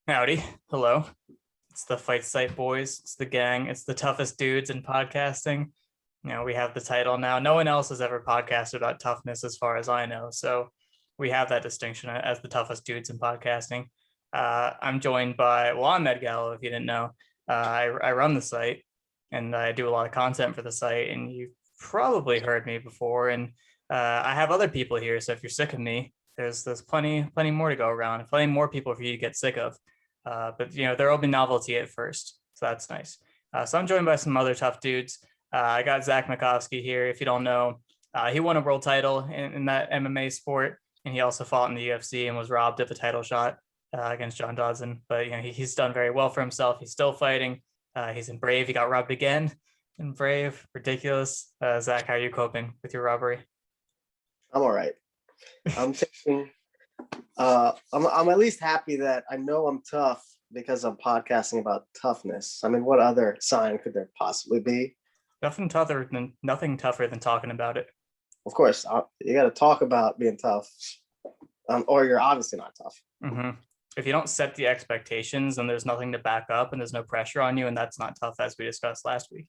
Howdy. Hello. It's the Fight Site Boys. It's the gang. It's the toughest dudes in podcasting. We have the title now. No one else has ever podcasted about toughness as far as I know. So we have that distinction as the toughest dudes in podcasting. I'm joined by, I'm Ed Gallo, if you didn't know. I run the site and I do a lot of content for the site. And you've probably heard me before. And I have other people here. So if you're sick of me, there's plenty more to go around, plenty more people for you to get sick of. But there will be novelty at first, so that's nice. So I'm joined by some other tough dudes. I got Zach Makovsky here. If you don't know, he won a world title in that MMA sport, and he also fought in the UFC and was robbed of a title shot against John Dodson. But he's done very well for himself. He's still fighting. He's in Brave. He got robbed again in Brave. Ridiculous. Zach, how are you coping with your robbery? I'm all right. I'm thinking. I'm at least happy that I know I'm tough because I'm podcasting about toughness. I mean, what other sign could there possibly be? Nothing tougher than talking about it. Of course, you got to talk about being tough, or you're obviously not tough. Mm-hmm. If you don't set the expectations, then there's nothing to back up, and there's no pressure on you, and that's not tough, as we discussed last week.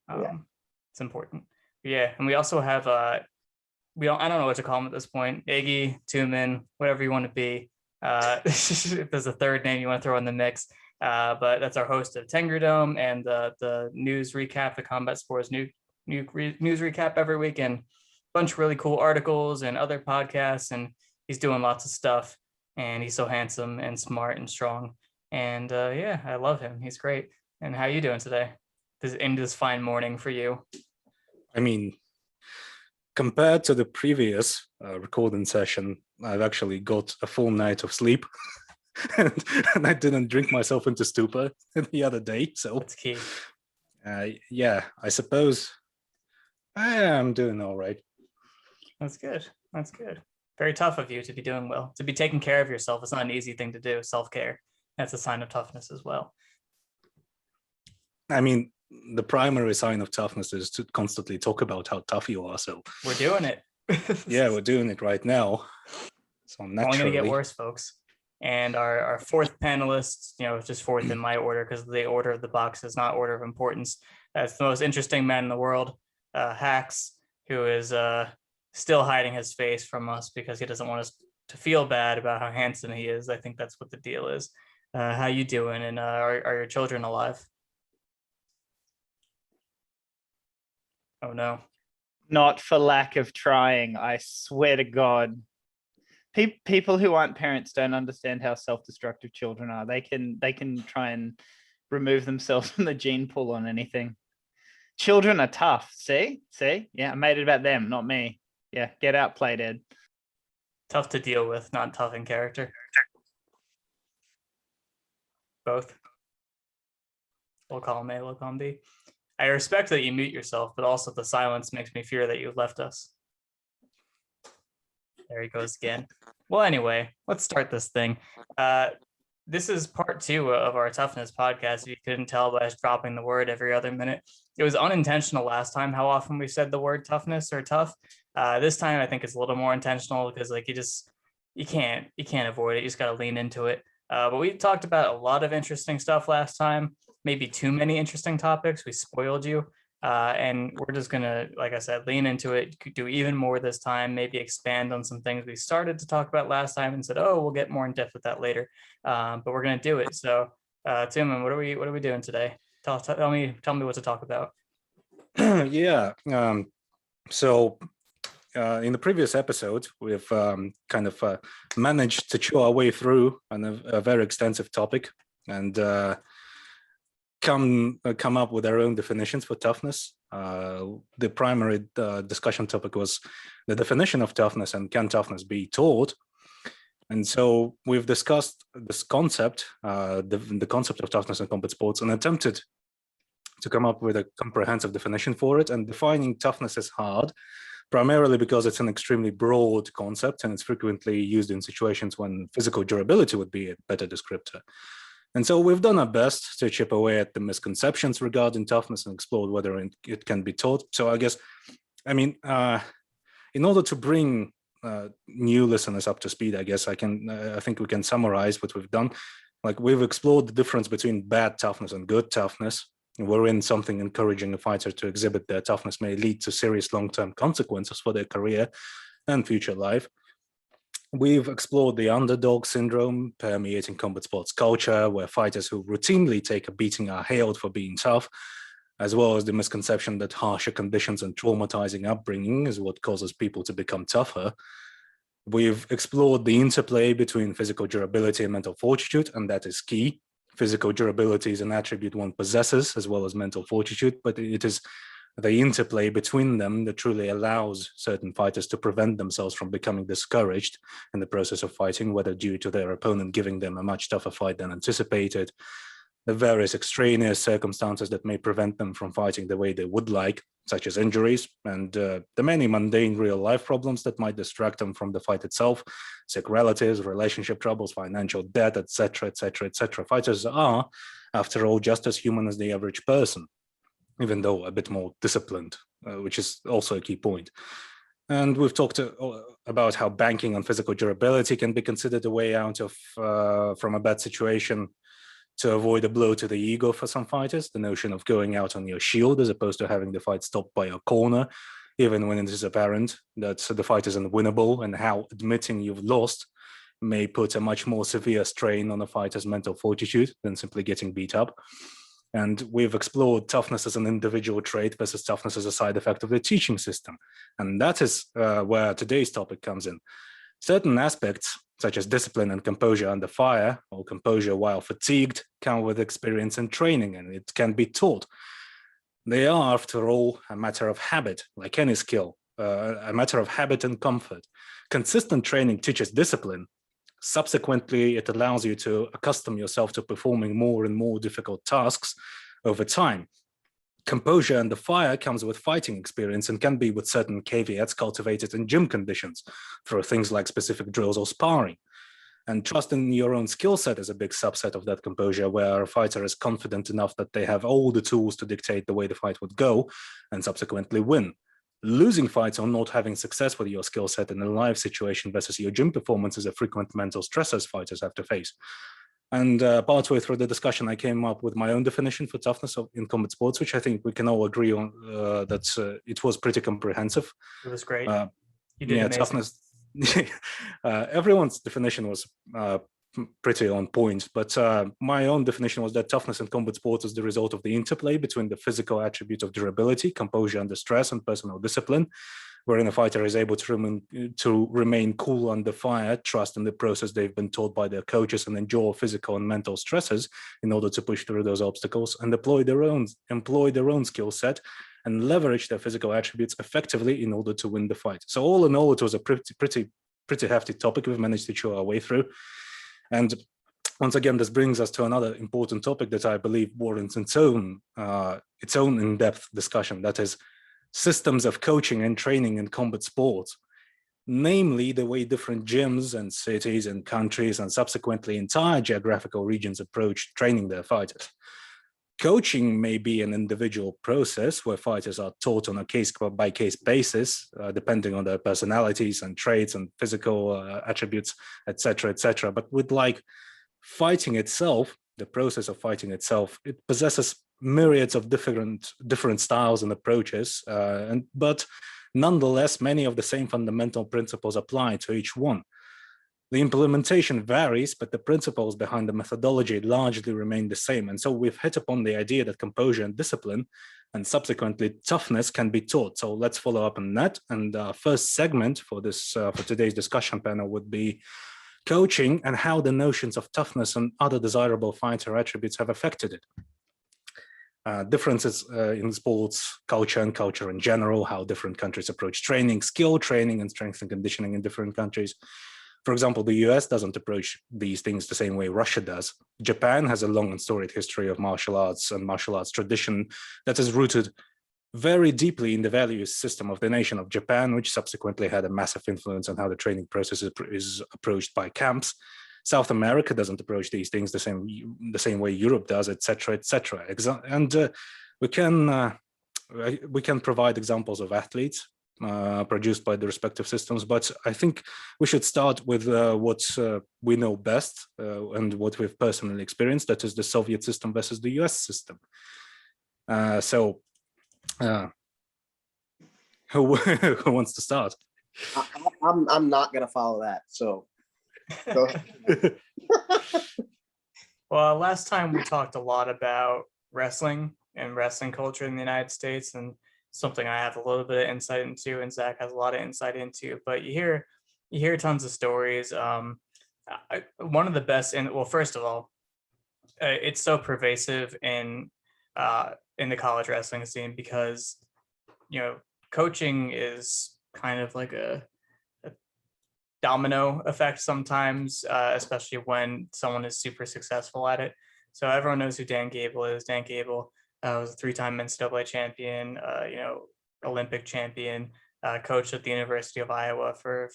It's important. Yeah, and we also have I don't know what to call him at this point. Iggy, Tuman, whatever you want to be. If there's a third name you want to throw in the mix. But that's our host of Tengerdome and the news recap, the Combat Sports news recap every week, and a bunch of really cool articles and other podcasts. And he's doing lots of stuff. And he's so handsome and smart and strong. And I love him. He's great. And how are you doing today? This fine morning for you? I mean, compared to the previous recording session, I've actually got a full night of sleep, and I didn't drink myself into stupor the other day. So that's key. I suppose I am doing all right. That's good. Very tough of you to be doing well. To be taking care of yourself is not an easy thing to do. Self-care. That's a sign of toughness as well. I mean, the primary sign of toughness is to constantly talk about how tough you are. So we're doing it. Yeah, we're doing it right now. So naturally, only going to get worse, folks. And our fourth panelist, just fourth in my order because the order of the box is not order of importance. That's the most interesting man in the world, Hax, who is still hiding his face from us because he doesn't want us to feel bad about how handsome he is. I think that's what the deal is. How you doing? And are your children alive? Oh no. Not for lack of trying, I swear to God. People who aren't parents don't understand how self-destructive children are. They can try and remove themselves from the gene pool on anything. Children are tough. See? Yeah, I made it about them, not me. Yeah, get outplayed, Ed. Tough to deal with, not tough in character. Both. We'll call him A, we'll call him B. I respect that you mute yourself, but also the silence makes me fear that you've left us. There he goes again. Well, anyway, let's start this thing. This is part 2 of our toughness podcast. If you couldn't tell by us dropping the word every other minute. It was unintentional last time how often we said the word toughness or tough. This time I think it's a little more intentional because you can't avoid it. You just got to lean into it. But we talked about a lot of interesting stuff last time. Maybe too many interesting topics. We spoiled you. And we're just going to, like I said, lean into it, do even more this time, maybe expand on some things we started to talk about last time and said, we'll get more in depth with that later. But we're going to do it. So, Tim, what are we doing today? Tell me what to talk about. Yeah. So in the previous episode, we've kind of managed to chew our way through a very extensive topic and come up with our own definitions for toughness. The primary discussion topic was the definition of toughness and can toughness be taught? And so we've discussed this concept, the concept of toughness in combat sports, and attempted to come up with a comprehensive definition for it. And defining toughness is hard, primarily because it's an extremely broad concept and it's frequently used in situations when physical durability would be a better descriptor. And so we've done our best to chip away at the misconceptions regarding toughness and explore whether it can be taught. So I guess, in order to bring new listeners up to speed, I guess I think we can summarize what we've done. Like we've explored the difference between bad toughness and good toughness, wherein something encouraging a fighter to exhibit their toughness may lead to serious long-term consequences for their career and future life. We've explored the underdog syndrome permeating combat sports culture, where fighters who routinely take a beating are hailed for being tough, as well as the misconception that harsher conditions and traumatizing upbringing is what causes people to become tougher. We've explored the interplay between physical durability and mental fortitude, and that is key. Physical durability is an attribute one possesses, as well as mental fortitude, but it is the interplay between them that truly allows certain fighters to prevent themselves from becoming discouraged in the process of fighting, whether due to their opponent giving them a much tougher fight than anticipated, the various extraneous circumstances that may prevent them from fighting the way they would like, such as injuries, and the many mundane real-life problems that might distract them from the fight itself, sick relatives, relationship troubles, financial debt, etc., etc., etc. Fighters are, after all, just as human as the average person, even though a bit more disciplined, which is also a key point. And we've talked about how banking on physical durability can be considered a way out of from a bad situation to avoid a blow to the ego for some fighters, the notion of going out on your shield as opposed to having the fight stopped by your corner, even when it is apparent that the fight is unwinnable, and how admitting you've lost may put a much more severe strain on a fighter's mental fortitude than simply getting beat up. And we've explored toughness as an individual trait versus toughness as a side effect of the teaching system. And that is where today's topic comes in. Certain aspects, such as discipline and composure under fire, or composure while fatigued, come with experience and training, and it can be taught. They are, after all, a matter of habit, like any skill, a matter of habit and comfort. Consistent training teaches discipline. Subsequently, it allows you to accustom yourself to performing more and more difficult tasks over time. Composure under fire comes with fighting experience and can be, with certain caveats, cultivated in gym conditions through things like specific drills or sparring. And trust in your own skill set is a big subset of that composure, where a fighter is confident enough that they have all the tools to dictate the way the fight would go and subsequently win. Losing fights or not having success with your skill set in a live situation versus your gym performance is a frequent mental stressors fighters have to face. And partway through the discussion, I came up with my own definition for toughness in combat sports, which I think we can all agree on that it was pretty comprehensive. It was great. You did amazing. Toughness. Everyone's definition was pretty on point, but my own definition was that toughness in combat sports is the result of the interplay between the physical attribute of durability, composure under stress, and personal discipline, wherein a fighter is able to remain cool under fire, trust in the process they've been taught by their coaches, and endure physical and mental stresses in order to push through those obstacles and employ their own skill set and leverage their physical attributes effectively in order to win the fight. So all in all, it was a pretty hefty topic we've managed to chew our way through. And once again, this brings us to another important topic that I believe warrants its own in-depth discussion, that is systems of coaching and training in combat sports, namely the way different gyms and cities and countries and subsequently entire geographical regions approach training their fighters. Coaching may be an individual process where fighters are taught on a case-by-case basis, depending on their personalities and traits and physical attributes, etc., etc. But with fighting itself, the process of fighting itself, it possesses myriads of different styles and approaches, but nonetheless, many of the same fundamental principles apply to each one. The implementation varies, but the principles behind the methodology largely remain the same. And so we've hit upon the idea that composure and discipline, and subsequently toughness, can be taught. So let's follow up on that. And our first segment for today's discussion panel would be coaching and how the notions of toughness and other desirable fighter attributes have affected it. Differences in sports culture and culture in general, how different countries approach training, skill training, and strength and conditioning in different countries. For example, the US doesn't approach these things the same way Russia does. Japan has a long and storied history of martial arts and martial arts tradition that is rooted very deeply in the values system of the nation of Japan, which subsequently had a massive influence on how the training process is approached by camps. South America doesn't approach these things the same way Europe does, etc., etc. And we can provide examples of athletes produced by the respective systems. But I think we should start with what we know best and what we've personally experienced, that is the Soviet system versus the US system. Who wants to start? I'm not gonna follow that, so go ahead. Well, last time we talked a lot about wrestling and wrestling culture in the United States, and something I have a little bit of insight into, and Zach has a lot of insight into. But you hear tons of stories. One of the best, and well, first of all, it's so pervasive in the college wrestling scene because coaching is kind of like a domino effect sometimes, especially when someone is super successful at it. So everyone knows who Dan Gable is. Dan Gable was a three-time NCAA champion, Olympic champion, coached at the University of Iowa for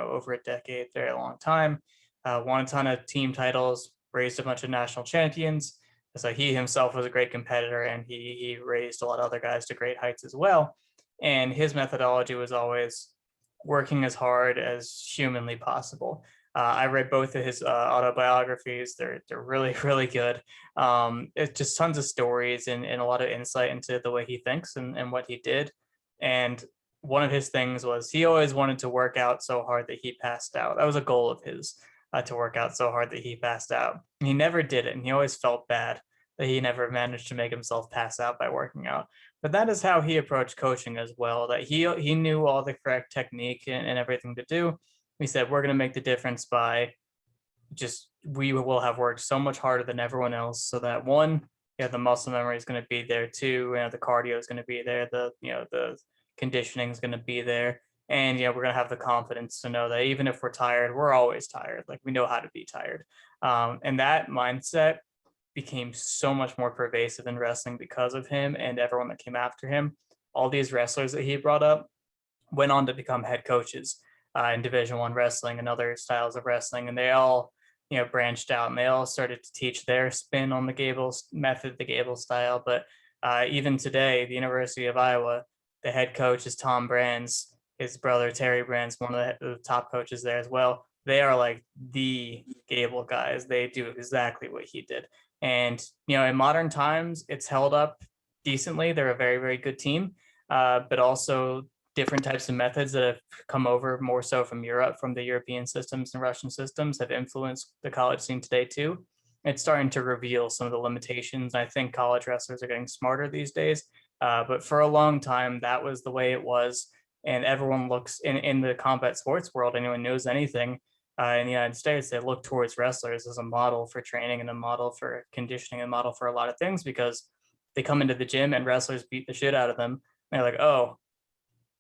over a decade, very long time, won a ton of team titles, raised a bunch of national champions. So he himself was a great competitor, and he raised a lot of other guys to great heights as well. And his methodology was always working as hard as humanly possible. I read both of his autobiographies. They're really, really good. It's just tons of stories and a lot of insight into the way he thinks and what he did. And one of his things was he always wanted to work out so hard that he passed out. That was a goal of his, to work out so hard that he passed out. He never did it, and he always felt bad that he never managed to make himself pass out by working out. But that is how he approached coaching as well, that he knew all the correct technique and everything to do. He said, we're going to make the difference by we will have worked so much harder than everyone else, so that one, the muscle memory is going to be there. Two, the cardio is going to be there. The conditioning is going to be there. And, we're going to have the confidence to know that even if we're tired, we're always tired. Like, we know how to be tired. And that mindset became so much more pervasive in wrestling because of him and everyone that came after him. All these wrestlers that he brought up went on to become head coaches in Division I wrestling and other styles of wrestling. And they all, branched out, and they all started to teach their spin on the Gable method, the Gable style. But even today, the University of Iowa, the head coach is Tom Brands. His brother, Terry Brands, one of the top coaches there as well. They are like the Gable guys. They do exactly what he did. And, in modern times, it's held up decently. They're a very, very good team, but also different types of methods that have come over more so from Europe, from the European systems and Russian systems, have influenced the college scene today too. It's starting to reveal some of the limitations. I think college wrestlers are getting smarter these days, but for a long time, that was the way it was. And everyone looks in the combat sports world, anyone knows anything, in the United States, they look towards wrestlers as a model for training and a model for conditioning and a model for a lot of things, because they come into the gym and wrestlers beat the shit out of them. And they're like, oh,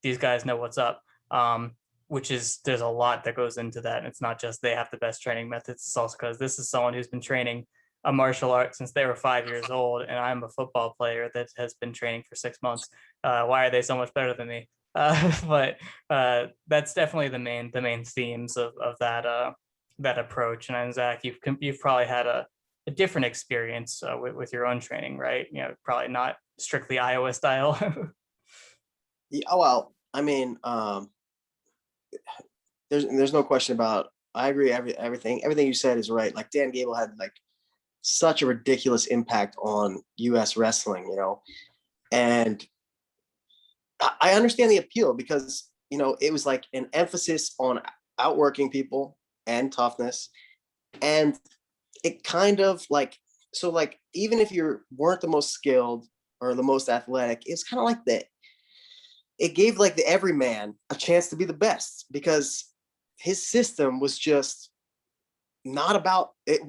these guys know what's up. There's a lot that goes into that. And it's not just they have the best training methods. It's also because this is someone who's been training a martial art since they were 5 years old, and I'm a football player that has been training for 6 months. Why are they so much better than me? But that's definitely the main themes of that approach. And Zach, you've probably had a different experience with your own training, right? Probably not strictly Iowa style. Yeah, well, I mean, there's no question about. I agree. Everything you said is right. Like, Dan Gable had like such a ridiculous impact on U.S. wrestling, and I understand the appeal because, it was like an emphasis on outworking people and toughness. And it kind of like, so like, even if you weren't the most skilled or the most athletic, it's kind of like that. It gave like the everyman a chance to be the best, because his system was just not about, it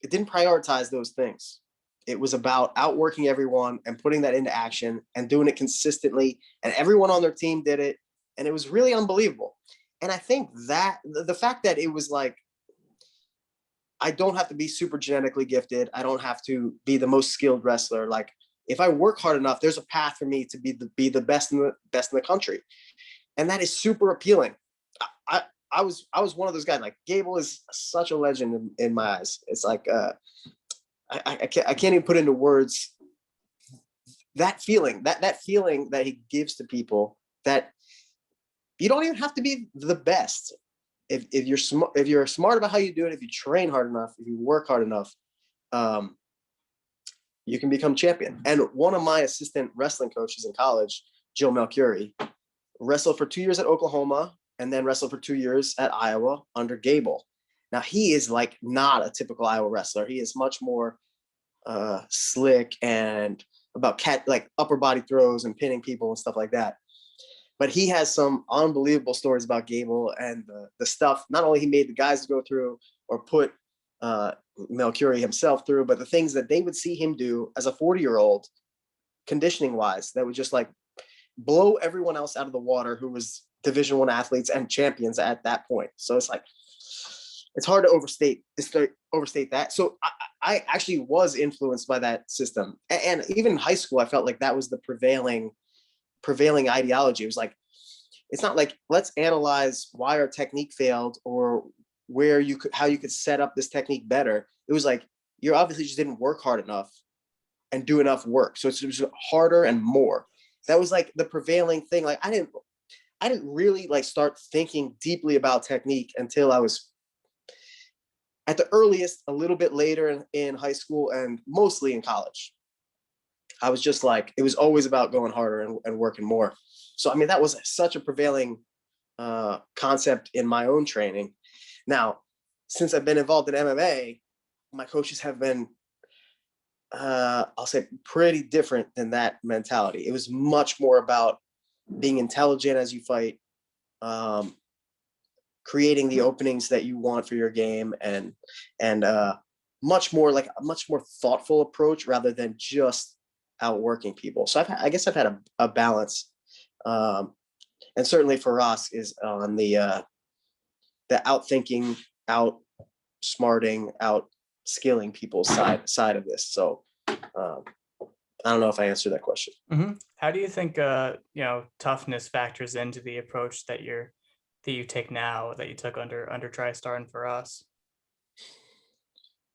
didn't prioritize those things. It was about outworking everyone and putting that into action and doing it consistently. And everyone on their team did it. And it was really unbelievable. And I think that the fact that it was like, I don't have to be super genetically gifted. I don't have to be the most skilled wrestler. Like, if I work hard enough, there's a path for me to be the best in the country. And that is super appealing. I was one of those guys. Like, Gable is such a legend in my eyes. It's like, I can't even put into words that feeling that he gives to people, that you don't even have to be the best. If you're smart about how you do it, if you train hard enough, if you work hard enough, you can become champion. And one of my assistant wrestling coaches in college, Joe Melchiori, wrestled for 2 years at Oklahoma and then wrestled for 2 years at Iowa under Gable. Now he is like not a typical Iowa wrestler. He is much more slick and about like upper body throws and pinning people and stuff like that. But he has some unbelievable stories about Gable and the stuff not only he made the guys go through or put Melchiori himself through, but the things that they would see him do as a 40-year-old, conditioning wise, that would just like blow everyone else out of the water who was Division I athletes and champions at that point. So it's like, it's hard to overstate that. So I actually was influenced by that system. And even in high school, I felt like that was the prevailing ideology. It was like, it's not like, let's analyze why our technique failed or how you could set up this technique better. It was like, you obviously just didn't work hard enough and do enough work. So it's just harder and more. That was like the prevailing thing. Like I didn't really like start thinking deeply about technique until I was at the earliest, a little bit later in high school and mostly in college. I was just like, it was always about going harder and working more. So, I mean, that was such a prevailing concept in my own training. Now, since I've been involved in MMA, my coaches have been, I'll say, pretty different than that mentality. It was much more about being intelligent as you fight, creating the openings that you want for your game, and much more thoughtful approach rather than just outworking people. So I guess I've had a balance, and certainly for us is on the outthinking, outsmarting, outskilling people's side of this. So I don't know if I answered that question. Mm-hmm. How do you think toughness factors into the approach that you take now, that you took under TriStar and for us?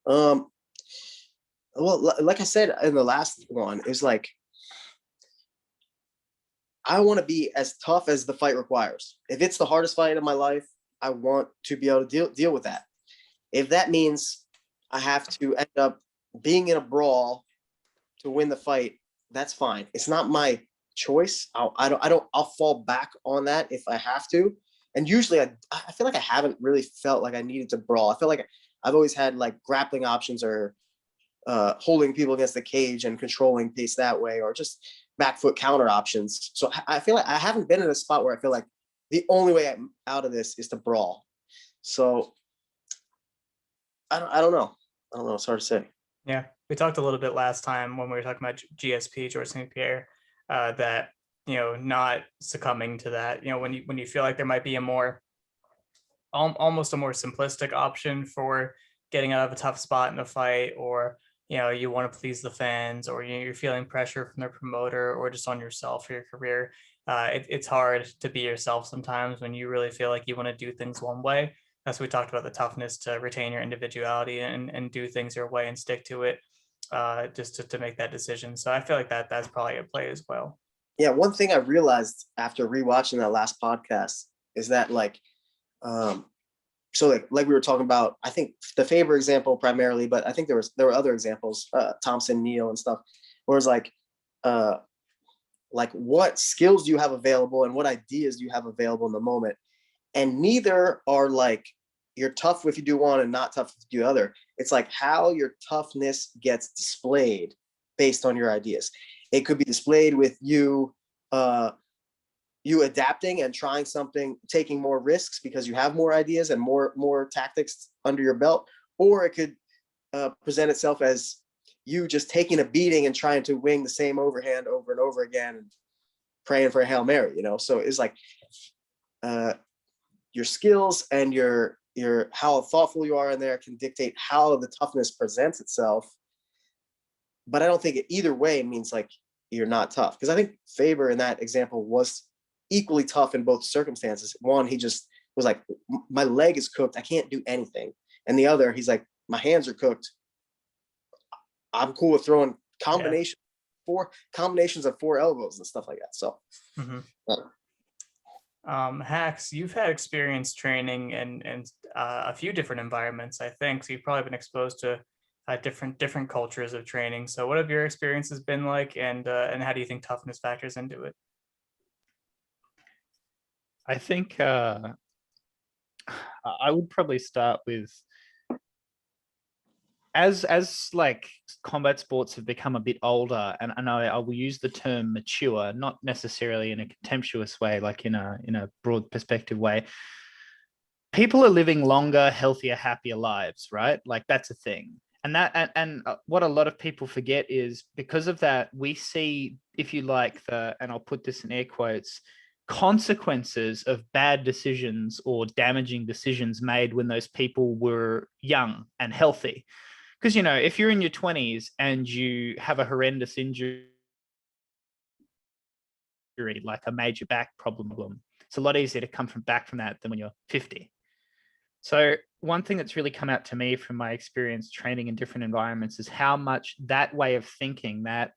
Well, like I said in the last one, it's like, I want to be as tough as the fight requires. If it's the hardest fight of my life, I want to be able to deal with that. If that means I have to end up being in a brawl to win the fight, that's fine. It's not my choice. I'll fall back on that if I have to. And usually I feel like I haven't really felt like I needed to brawl. I feel like I've always had like grappling options or holding people against the cage and controlling pace that way, or just back foot counter options. So I feel like I haven't been in a spot where I feel like the only way I'm out of this is to brawl. So I don't know. It's hard to say. Yeah, we talked a little bit last time when we were talking about GSP, George St. Pierre, that not succumbing to that. When you feel like there might be almost a more simplistic option for getting out of a tough spot in a fight, or you want to please the fans, or you're feeling pressure from the promoter, or just on yourself or your career. It's hard to be yourself sometimes when you really feel like you want to do things one way. That's what we talked about, the toughness to retain your individuality and do things your way and stick to it, just to make that decision. So I feel like that's probably at play as well. Yeah, one thing I realized after rewatching that last podcast is that so like we were talking about, I think the Faber example primarily, but I think there were other examples, Thompson, Neal and stuff, where it's like what skills do you have available and what ideas do you have available in the moment? And neither are like, you're tough if you do one and not tough if you do the other. It's like how your toughness gets displayed based on your ideas. It could be displayed with you adapting and trying something, taking more risks because you have more ideas and more tactics under your belt, or it could present itself as you just taking a beating and trying to wing the same overhand over and over again and praying for a Hail Mary, So it's like your skills and your how thoughtful you are in there can dictate how the toughness presents itself. But I don't think either way means like you're not tough, because I think Faber in that example was equally tough in both circumstances. One, he just was like, my leg is cooked, I can't do anything. And the other, he's like, my hands are cooked, I'm cool with throwing four combinations of 4 elbows and stuff like that. So Hax, you've had experience training in a few different environments, I think. So you've probably been exposed to different cultures of training. So what have your experiences been like, and how do you think toughness factors into it? I think I would probably start with as like combat sports have become a bit older, and I will use the term mature, not necessarily in a contemptuous way, like in a broad perspective way. People are living longer, healthier, happier lives, right? Like that's a thing. And what a lot of people forget is because of that, we see, if you like, and I'll put this in air quotes, consequences of bad decisions or damaging decisions made when those people were young and healthy. Because, you know, if you're in your 20s and you have a horrendous injury, like a major back problem, it's a lot easier to come back from that than when you're 50. So one thing that's really come out to me from my experience training in different environments is how much that way of thinking, that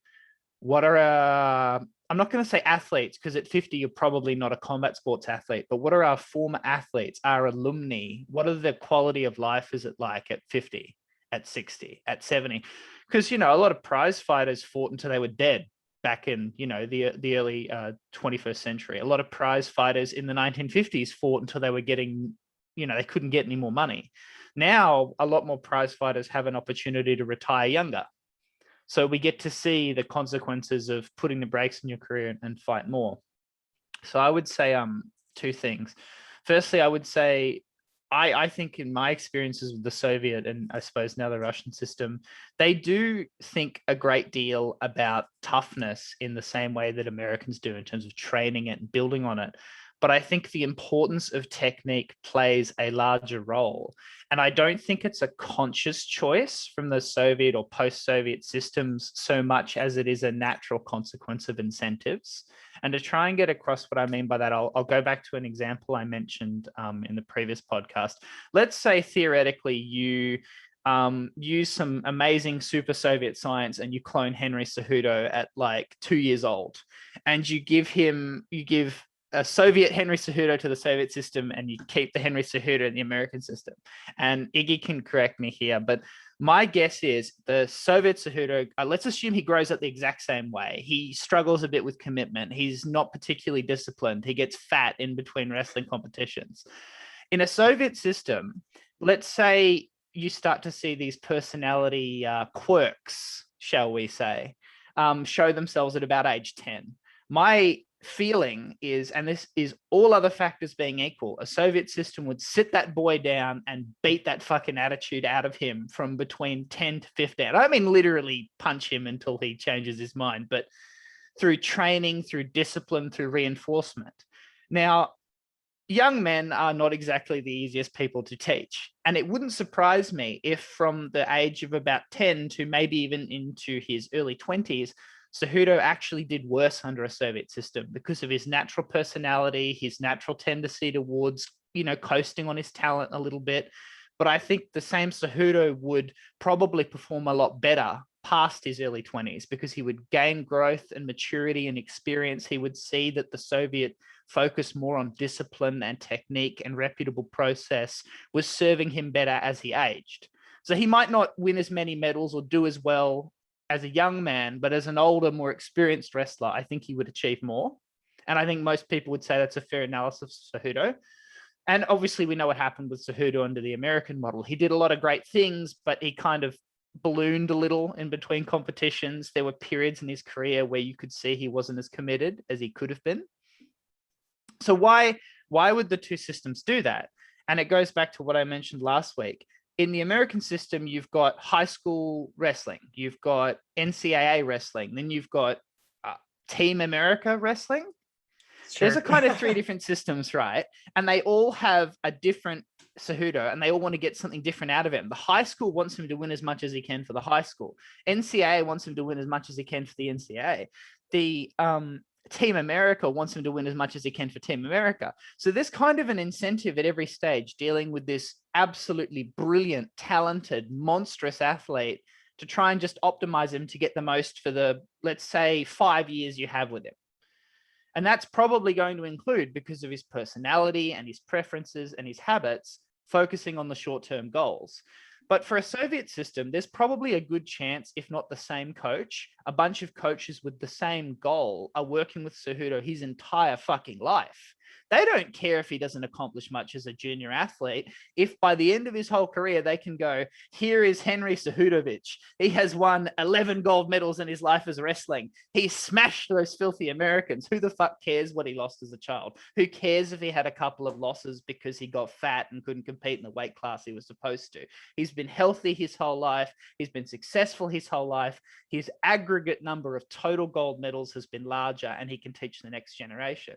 what are I'm not going to say athletes, because at 50 you're probably not a combat sports athlete, but what are our former athletes, our alumni, what are the quality of life is it like at 50, at 60, at 70? Because, you know, a lot of prize fighters fought until they were dead back in, you know, the early 21st century. A lot of prize fighters in the 1950s fought until they were getting, you know, they couldn't get any more money. Now, a lot more prize fighters have an opportunity to retire younger. So we get to see the consequences of putting the brakes in your career and fight more. So I would say two things. Firstly, I would say I think in my experiences with the Soviet and I suppose now the Russian system, they do think a great deal about toughness in the same way that Americans do in terms of training it and building on it. But I think the importance of technique plays a larger role. And I don't think it's a conscious choice from the Soviet or post-Soviet systems so much as it is a natural consequence of incentives. And to try and get across what I mean by that, I'll go back to an example I mentioned in the previous podcast. Let's say theoretically you use some amazing super Soviet science and you clone Henry Cejudo at like 2 years old, and you give a Soviet Henry Cejudo to the Soviet system, and you keep the Henry Cejudo in the American system. And Iggy can correct me here, but my guess is the Soviet Cejudo, let's assume he grows up the exact same way. He struggles a bit with commitment. He's not particularly disciplined. He gets fat in between wrestling competitions. In a Soviet system, let's say you start to see these personality quirks, shall we say, show themselves at about age 10. My feeling is, and this is all other factors being equal, a Soviet system would sit that boy down and beat that fucking attitude out of him from between 10 to 15. I don't mean literally punch him until he changes his mind, but through training, through discipline, through reinforcement. Now, young men are not exactly the easiest people to teach. And it wouldn't surprise me if from the age of about 10 to maybe even into his early 20s, Cejudo actually did worse under a Soviet system because of his natural personality, his natural tendency towards, you know, coasting on his talent a little bit. But I think the same Cejudo would probably perform a lot better past his early 20s because he would gain growth and maturity and experience. He would see that the Soviet focus more on discipline and technique and reputable process was serving him better as he aged. So he might not win as many medals or do as well as a young man, but as an older, more experienced wrestler, I think he would achieve more. And I think most people would say that's a fair analysis of Cejudo. And obviously we know what happened with Cejudo under the American model. He did a lot of great things, but he kind of ballooned a little in between competitions. There were periods in his career where you could see he wasn't as committed as he could have been. So why would the two systems do that? And it goes back to what I mentioned last week. In the American system, you've got high school wrestling, you've got NCAA wrestling, then you've got Team America wrestling. Sure. There's a kind of three different systems, right? And they all have a different Cejudo, and they all want to get something different out of him. The high school wants him to win as much as he can for the high school. NCAA wants him to win as much as he can for the NCAA. The Team America wants him to win as much as he can for Team America. So there's kind of an incentive at every stage dealing with this absolutely brilliant, talented, monstrous athlete to try and just optimize him to get the most for the, let's say, 5 years you have with him. And that's probably going to include, because of his personality and his preferences and his habits, focusing on the short-term goals. But for a Soviet system, there's probably a good chance, if not the same coach, a bunch of coaches with the same goal are working with Cejudo his entire fucking life. They don't care if he doesn't accomplish much as a junior athlete. If by the end of his whole career, they can go, here is Henry Cejudovic. He has won 11 gold medals in his life as wrestling. He smashed those filthy Americans. Who the fuck cares what he lost as a child? Who cares if he had a couple of losses because he got fat and couldn't compete in the weight class he was supposed to? He's been healthy his whole life. He's been successful his whole life. His aggregate number of total gold medals has been larger, and he can teach the next generation.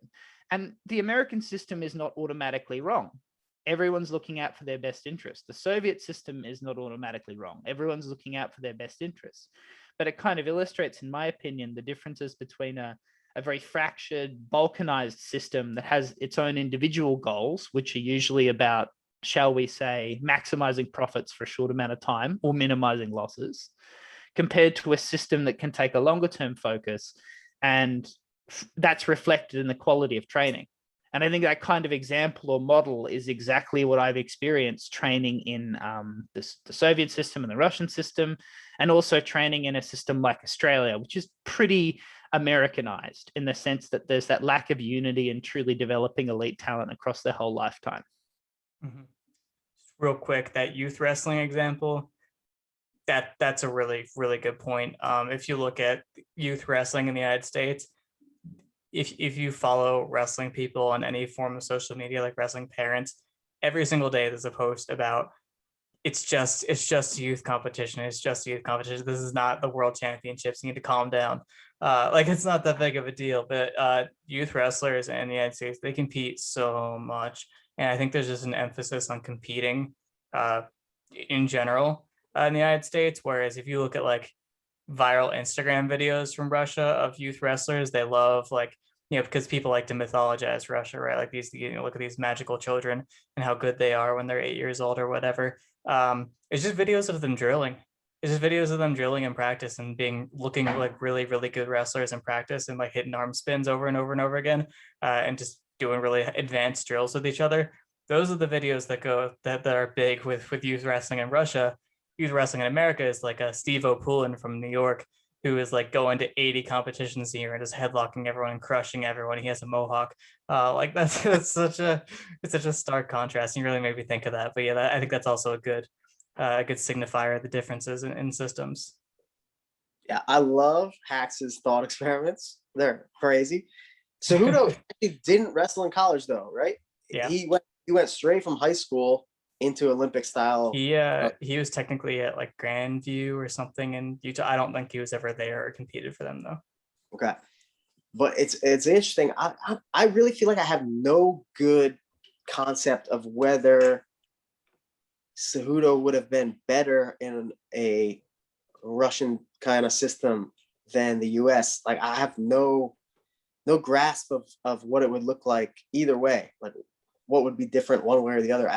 And the American system is not automatically wrong. Everyone's looking out for their best interest. The Soviet system is not automatically wrong. Everyone's looking out for their best interests. But it kind of illustrates, in my opinion, the differences between a very fractured, balkanized system that has its own individual goals, which are usually about, shall we say, maximizing profits for a short amount of time or minimizing losses, compared to a system that can take a longer term focus, and that's reflected in the quality of training. And I think that kind of example or model is exactly what I've experienced training in the Soviet system and the Russian system, and also training in a system like Australia, which is pretty Americanized in the sense that there's that lack of unity and truly developing elite talent across their whole lifetime. Mm-hmm. Real quick, that youth wrestling example, that's a really, really good point. If you look at youth wrestling in the United States, if you follow wrestling people on any form of social media, like wrestling parents, every single day there's a post about it's just youth competition. It's just youth competition. This is not the world championships. You need to calm down. Like, it's not that big of a deal. But youth wrestlers in the United States, they compete so much, and I think there's just an emphasis on competing in general in the United States. Whereas if you look at like viral Instagram videos from Russia of youth wrestlers, they love, like, because people like to mythologize Russia, right? Like these, look at these magical children and how good they are when they're 8 years old or whatever. It's just videos of them drilling. It's just videos of them drilling in practice and looking like really, really good wrestlers in practice, and like hitting arm spins over and over and over again, and just doing really advanced drills with each other. Those are the videos that are big with youth wrestling in Russia. Youth wrestling in America is like a Steve O'Poulin from New York, who is like going to 80 competitions a year and just headlocking everyone and crushing everyone. He has a mohawk. Like it's such a stark contrast. You really made me think of that. But yeah, I think that's also a good signifier of the differences in systems. Yeah, I love Hax's thought experiments. They're crazy. Cejudo actually didn't wrestle in college though, right? Yeah. He went straight from high school into Olympic style. He was technically at like Grandview or something in Utah. I don't think he was ever there or competed for them though. Okay, but it's interesting. I really feel like I have no good concept of whether Cejudo would have been better in a Russian kind of system than the US. Like, I have no grasp of what it would look like either way. Like, what would be different one way or the other,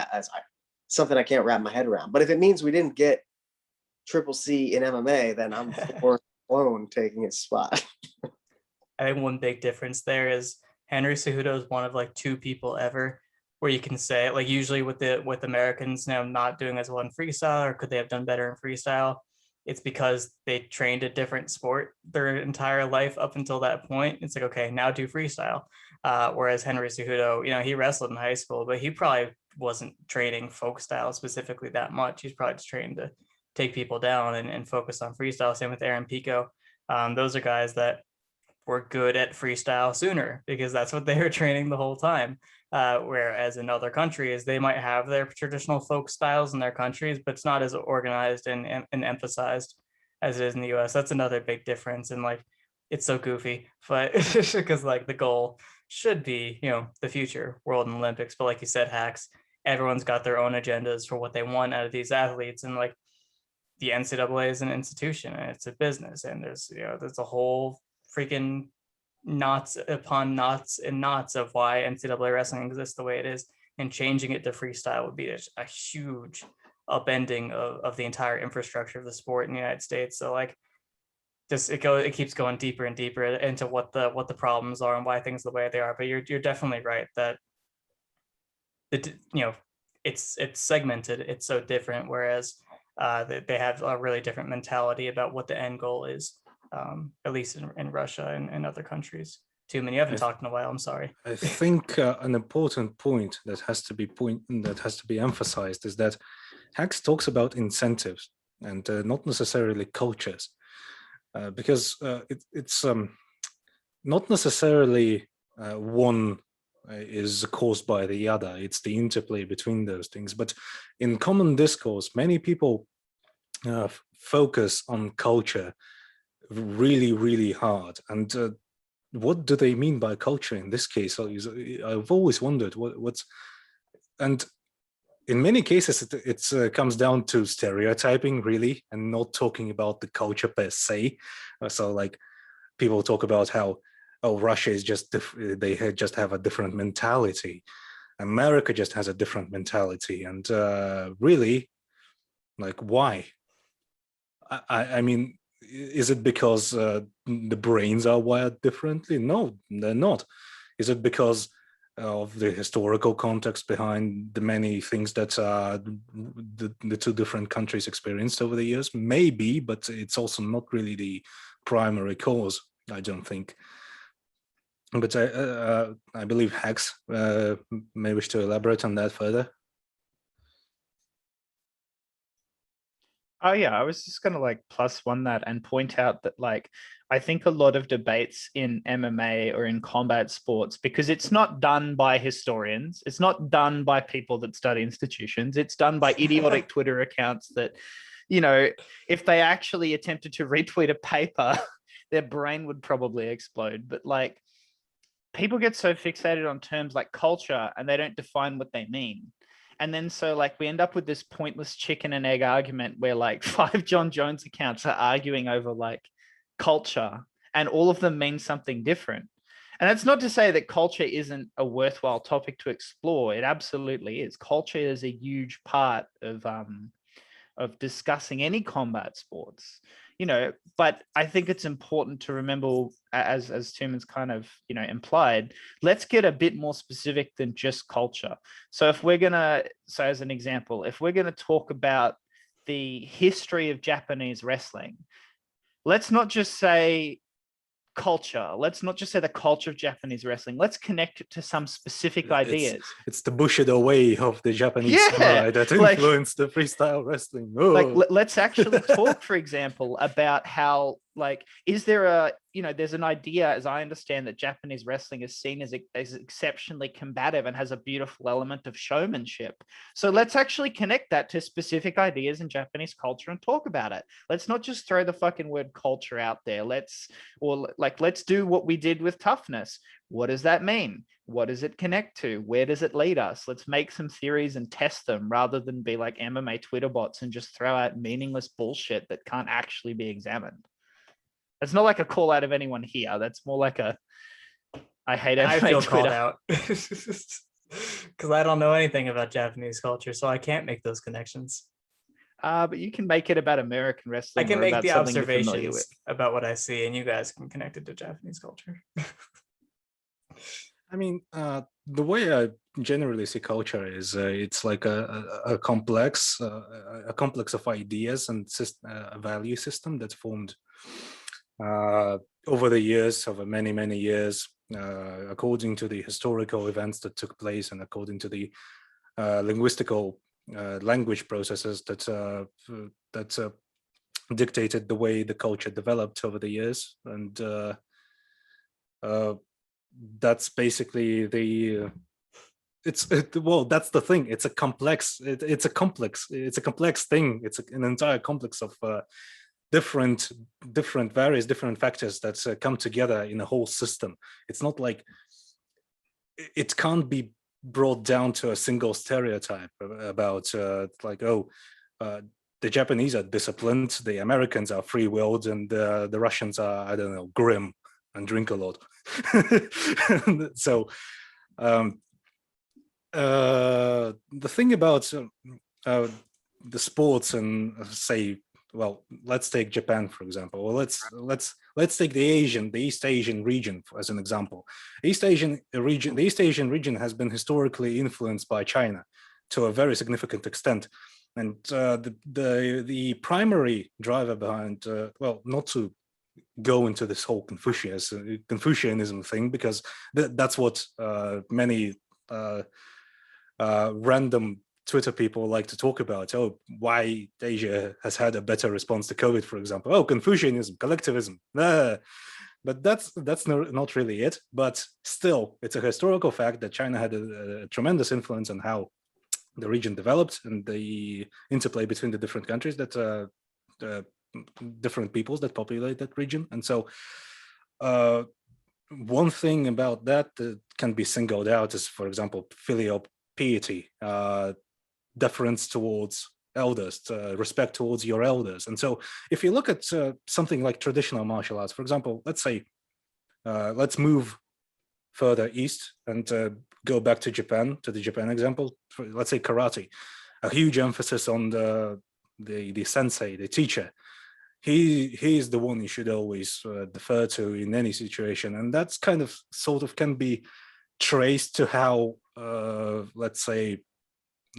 something I can't wrap my head around. But if it means we didn't get Triple C in MMA, then I'm for alone taking his spot. I think one big difference there is Henry Cejudo is one of like two people ever where you can say, like, usually with Americans now not doing as well in freestyle, or could they have done better in freestyle, it's because they trained a different sport their entire life up until that point. It's like, okay, now do freestyle. Whereas Henry Cejudo, he wrestled in high school, but he probably wasn't training folk style specifically that much. He's probably just trained to take people down and focus on freestyle. Same with Aaron Pico. Those are guys that were good at freestyle sooner because that's what they were training the whole time. Whereas in other countries, they might have their traditional folk styles in their countries, but it's not as organized and emphasized as it is in the US. That's another big difference. And like, it's so goofy, but because like the goal should be, the future world and Olympics. But like you said, Hax, everyone's got their own agendas for what they want out of these athletes. And like, the NCAA is an institution and it's a business, and there's a whole freaking knots upon knots and knots of why NCAA wrestling exists the way it is, and changing it to freestyle would be a huge upending of the entire infrastructure of the sport in the United States. So like, just it keeps going deeper and deeper into what the problems are and why things are the way they are. But you're definitely right that it's segmented, it's so different, whereas they have a really different mentality about what the end goal is, at least in Russia and other countries. Tumen, you haven't talked in a while. I'm sorry. I think an important point that has to be emphasized is that Hax talks about incentives and not necessarily cultures, because it's not necessarily one is caused by the other. It's the interplay between those things. But in common discourse, many people focus on culture really, really hard. And what do they mean by culture in this case? I've always wondered what's, and in many cases, it comes down to stereotyping, really, and not talking about the culture per se. So like people talk about how, oh, Russia is just, they just have a different mentality. America just has a different mentality. And really, like, why? I mean, is it because the brains are wired differently? No, they're not. Is it because of the historical context behind the many things that the two different countries experienced over the years? Maybe, but it's also not really the primary cause, I don't think. But I believe Hax may wish to elaborate on that further. Oh yeah, I was just gonna like +1 that and point out that like I think a lot of debates in MMA or in combat sports, because it's not done by historians, it's not done by people that study institutions, it's done by idiotic Twitter accounts that, you know, if they actually attempted to retweet a paper, their brain would probably explode. But like people get so fixated on terms like culture and they don't define what they mean. And then so like we end up with this pointless chicken and egg argument where like 5 John Jones accounts are arguing over like culture and all of them mean something different. And that's not to say that culture isn't a worthwhile topic to explore. It absolutely is. Culture is a huge part of discussing any combat sports, you know, but I think it's important to remember, as Tumen's kind of, you know, implied, let's get a bit more specific than just culture. So if we're gonna, so as an example, if we're gonna talk about the history of Japanese wrestling, let's not just say culture. Let's not just say the culture of Japanese wrestling. Let's connect it to some specific ideas. It's the Bushido way of the Japanese samurai that influenced the freestyle wrestling. Oh. Like, let's actually talk, for example, about how, like, is there a, you know, there's an idea, as I understand, that Japanese wrestling is seen as exceptionally combative and has a beautiful element of showmanship. So let's actually connect that to specific ideas in Japanese culture and talk about it. Let's not just throw the fucking word culture out there. Let's do what we did with Toughness. What does that mean? What does it connect to? Where does it lead us? Let's make some theories and test them rather than be like MMA Twitter bots and just throw out meaningless bullshit that can't actually be examined. It's not like a call out of anyone here. That's more like a, I hate MMA I feel Twitter. called out because I don't know anything about Japanese culture, so I can't make those connections. But you can make it about American wrestling. I can make the observations about what I see, and you guys can connect it to Japanese culture. I mean, the way I generally see culture is it's like a complex of ideas and a value system that's formed over the years, over many years, according to the historical events that took place and according to the linguistical language processes that dictated the way the culture developed over the years. And that's basically the well, that's the thing. It's a complex thing. It's an entire complex of different factors that come together in a whole system. It's not like it can't be brought down to a single stereotype about like, oh, the Japanese are disciplined, the Americans are free-willed, and the Russians are, I don't know, grim and drink a lot. So the thing about the sports and say well, let's take Japan, for example. Well, let's take the East Asian region as an example. The East Asian region has been historically influenced by China to a very significant extent. And the primary driver behind, well, not to go into this whole Confucianism thing, because that's what many random Twitter people like to talk about. Oh, why Asia has had a better response to COVID, for example. Oh, Confucianism, collectivism. But that's not really it. But still, it's a historical fact that China had a tremendous influence on how the region developed and the interplay between the different countries that different peoples that populate that region. And so one thing about that can be singled out is, for example, filial piety, deference towards elders, respect towards your elders. And so if you look at something like traditional martial arts, for example, let's say, let's move further east and go back to Japan, to the Japan example, let's say karate, a huge emphasis on the sensei, the teacher. He is the one you should always defer to in any situation. And that's kind of sort of can be traced to how, let's say,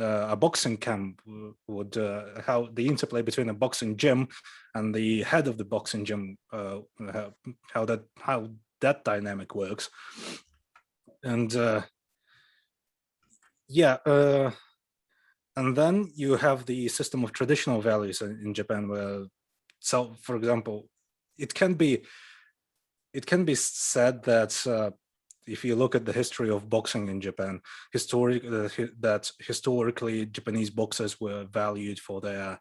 a boxing camp would, how the interplay between a boxing gym and the head of the boxing gym, how that dynamic works. And and then you have the system of traditional values in Japan, where, so for example, it can be said that if you look at the history of boxing in Japan, historically Japanese boxers were valued for their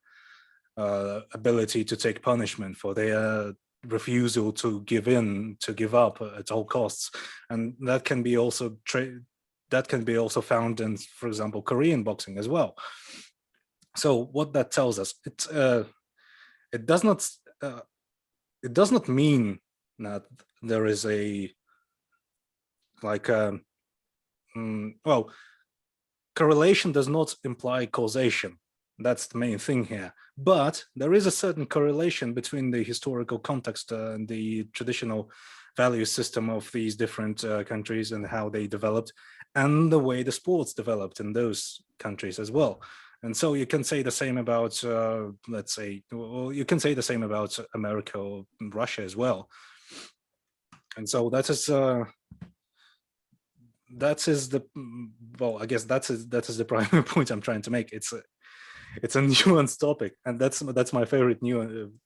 ability to take punishment, for their refusal to give up at all costs, and that can be also found in, for example, Korean boxing as well. So what that tells us, it does not mean that there is a well, correlation does not imply causation. That's the main thing here. But there is a certain correlation between the historical context and the traditional value system of these different countries and how they developed, and the way the sports developed in those countries as well. And so you can say the same about, let's say, well, you can say the same about America or Russia as well. And so that is the, well, I guess that is the primary point I'm trying to make. It's a nuanced topic, and that's my favorite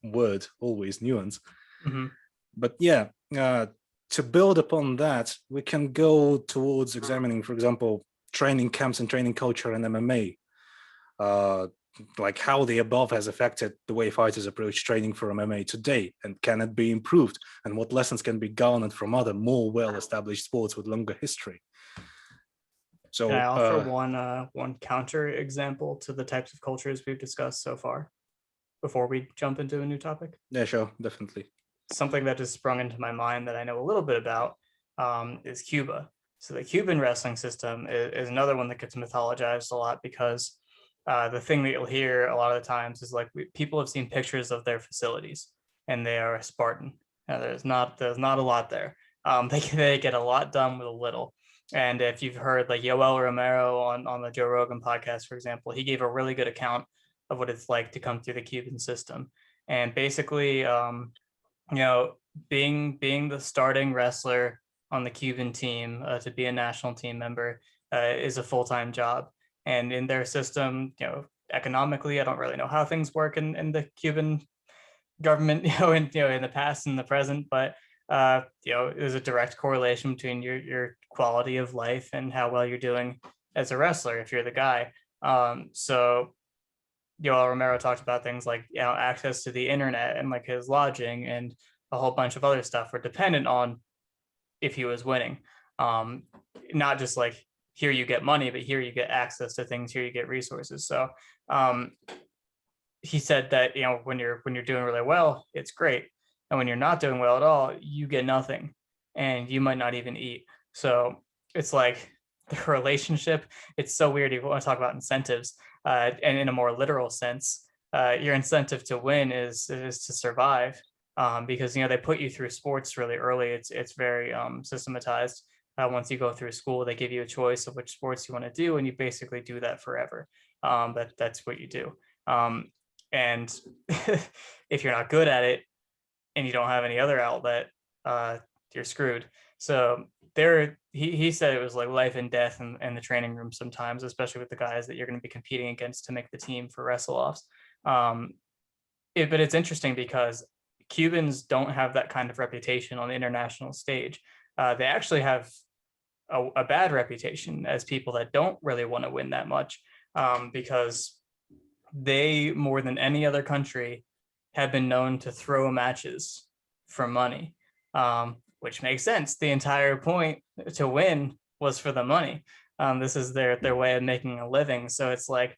word, always, nuance. Mm-hmm. But yeah, to build upon that, we can go towards examining, for example, training camps and training culture in MMA, like how the above has affected the way fighters approach training for MMA today, and can it be improved, and what lessons can be garnered from other more well-established sports with longer history. So can I offer one counter example to the types of cultures we've discussed so far before we jump into a new topic? Yeah, sure, definitely. Something that just sprung into my mind that I know a little bit about is Cuba. So the Cuban wrestling system is another one that gets mythologized a lot, because the thing that you'll hear a lot of the times is like, people have seen pictures of their facilities and they are Spartan. Now, there's not a lot there. They get a lot done with a little. And if you've heard like Yoel Romero on the Joe Rogan podcast, for example, he gave a really good account of what it's like to come through the Cuban system. And basically, being the starting wrestler on the Cuban team, to be a national team member, is a full-time job. And in their system, economically, I don't really know how things work in the Cuban government, in the past and the present, but there's a direct correlation between your quality of life and how well you're doing as a wrestler if you're the guy. So Yoel Romero talked about things like access to the internet and like his lodging and a whole bunch of other stuff were dependent on if he was winning. Not just like, here you get money, but here you get access to things, here you get resources. So he said that when you're doing really well, it's great. And when you're not doing well at all, you get nothing, and you might not even eat. So it's like the relationship. It's so weird. You want to talk about incentives, and in a more literal sense, your incentive to win is to survive, because they put you through sports really early. It's very systematized. Once you go through school, they give you a choice of which sports you want to do, and you basically do that forever. That's what you do. And if you're not good at it and you don't have any other outlet, you're screwed. So he said it was like life and death in the training room sometimes, especially with the guys that you're going to be competing against to make the team for wrestle offs. But it's interesting because Cubans don't have that kind of reputation on the international stage. They actually have a bad reputation as people that don't really want to win that much, because they, more than any other country, have been known to throw matches for money, which makes sense. The entire point to win was for the money. This is their way of making a living. So it's like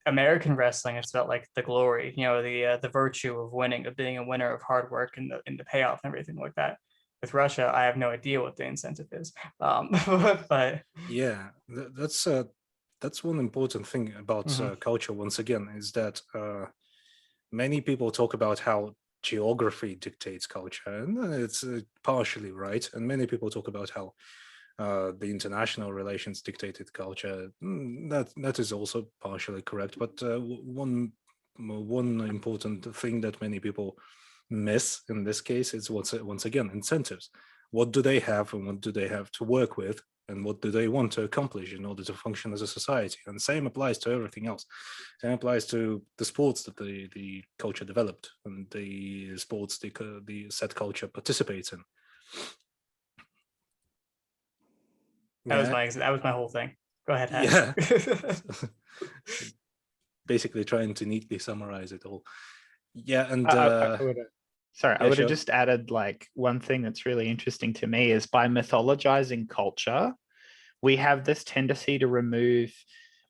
American wrestling, it's about like the glory, the virtue of winning, of being a winner, of hard work and the payoff and everything like that. With Russia, I have no idea what the incentive is. But yeah, that's one important thing about culture. Once again, is that many people talk about how geography dictates culture, and it's partially right. And many people talk about how the international relations dictated culture. That is also partially correct. But one important thing that many people miss in this case is once again incentives. What do they have, and what do they have to work with, and what do they want to accomplish in order to function as a society? And the same applies to everything else. Same applies to the sports that the culture developed and the sports the said culture participates in. That was my whole thing. Go ahead, Hax. Yeah. Basically trying to neatly summarize it all. Yeah, and I would have sure. just added like one thing that's really interesting to me is by mythologizing culture, we have this tendency to remove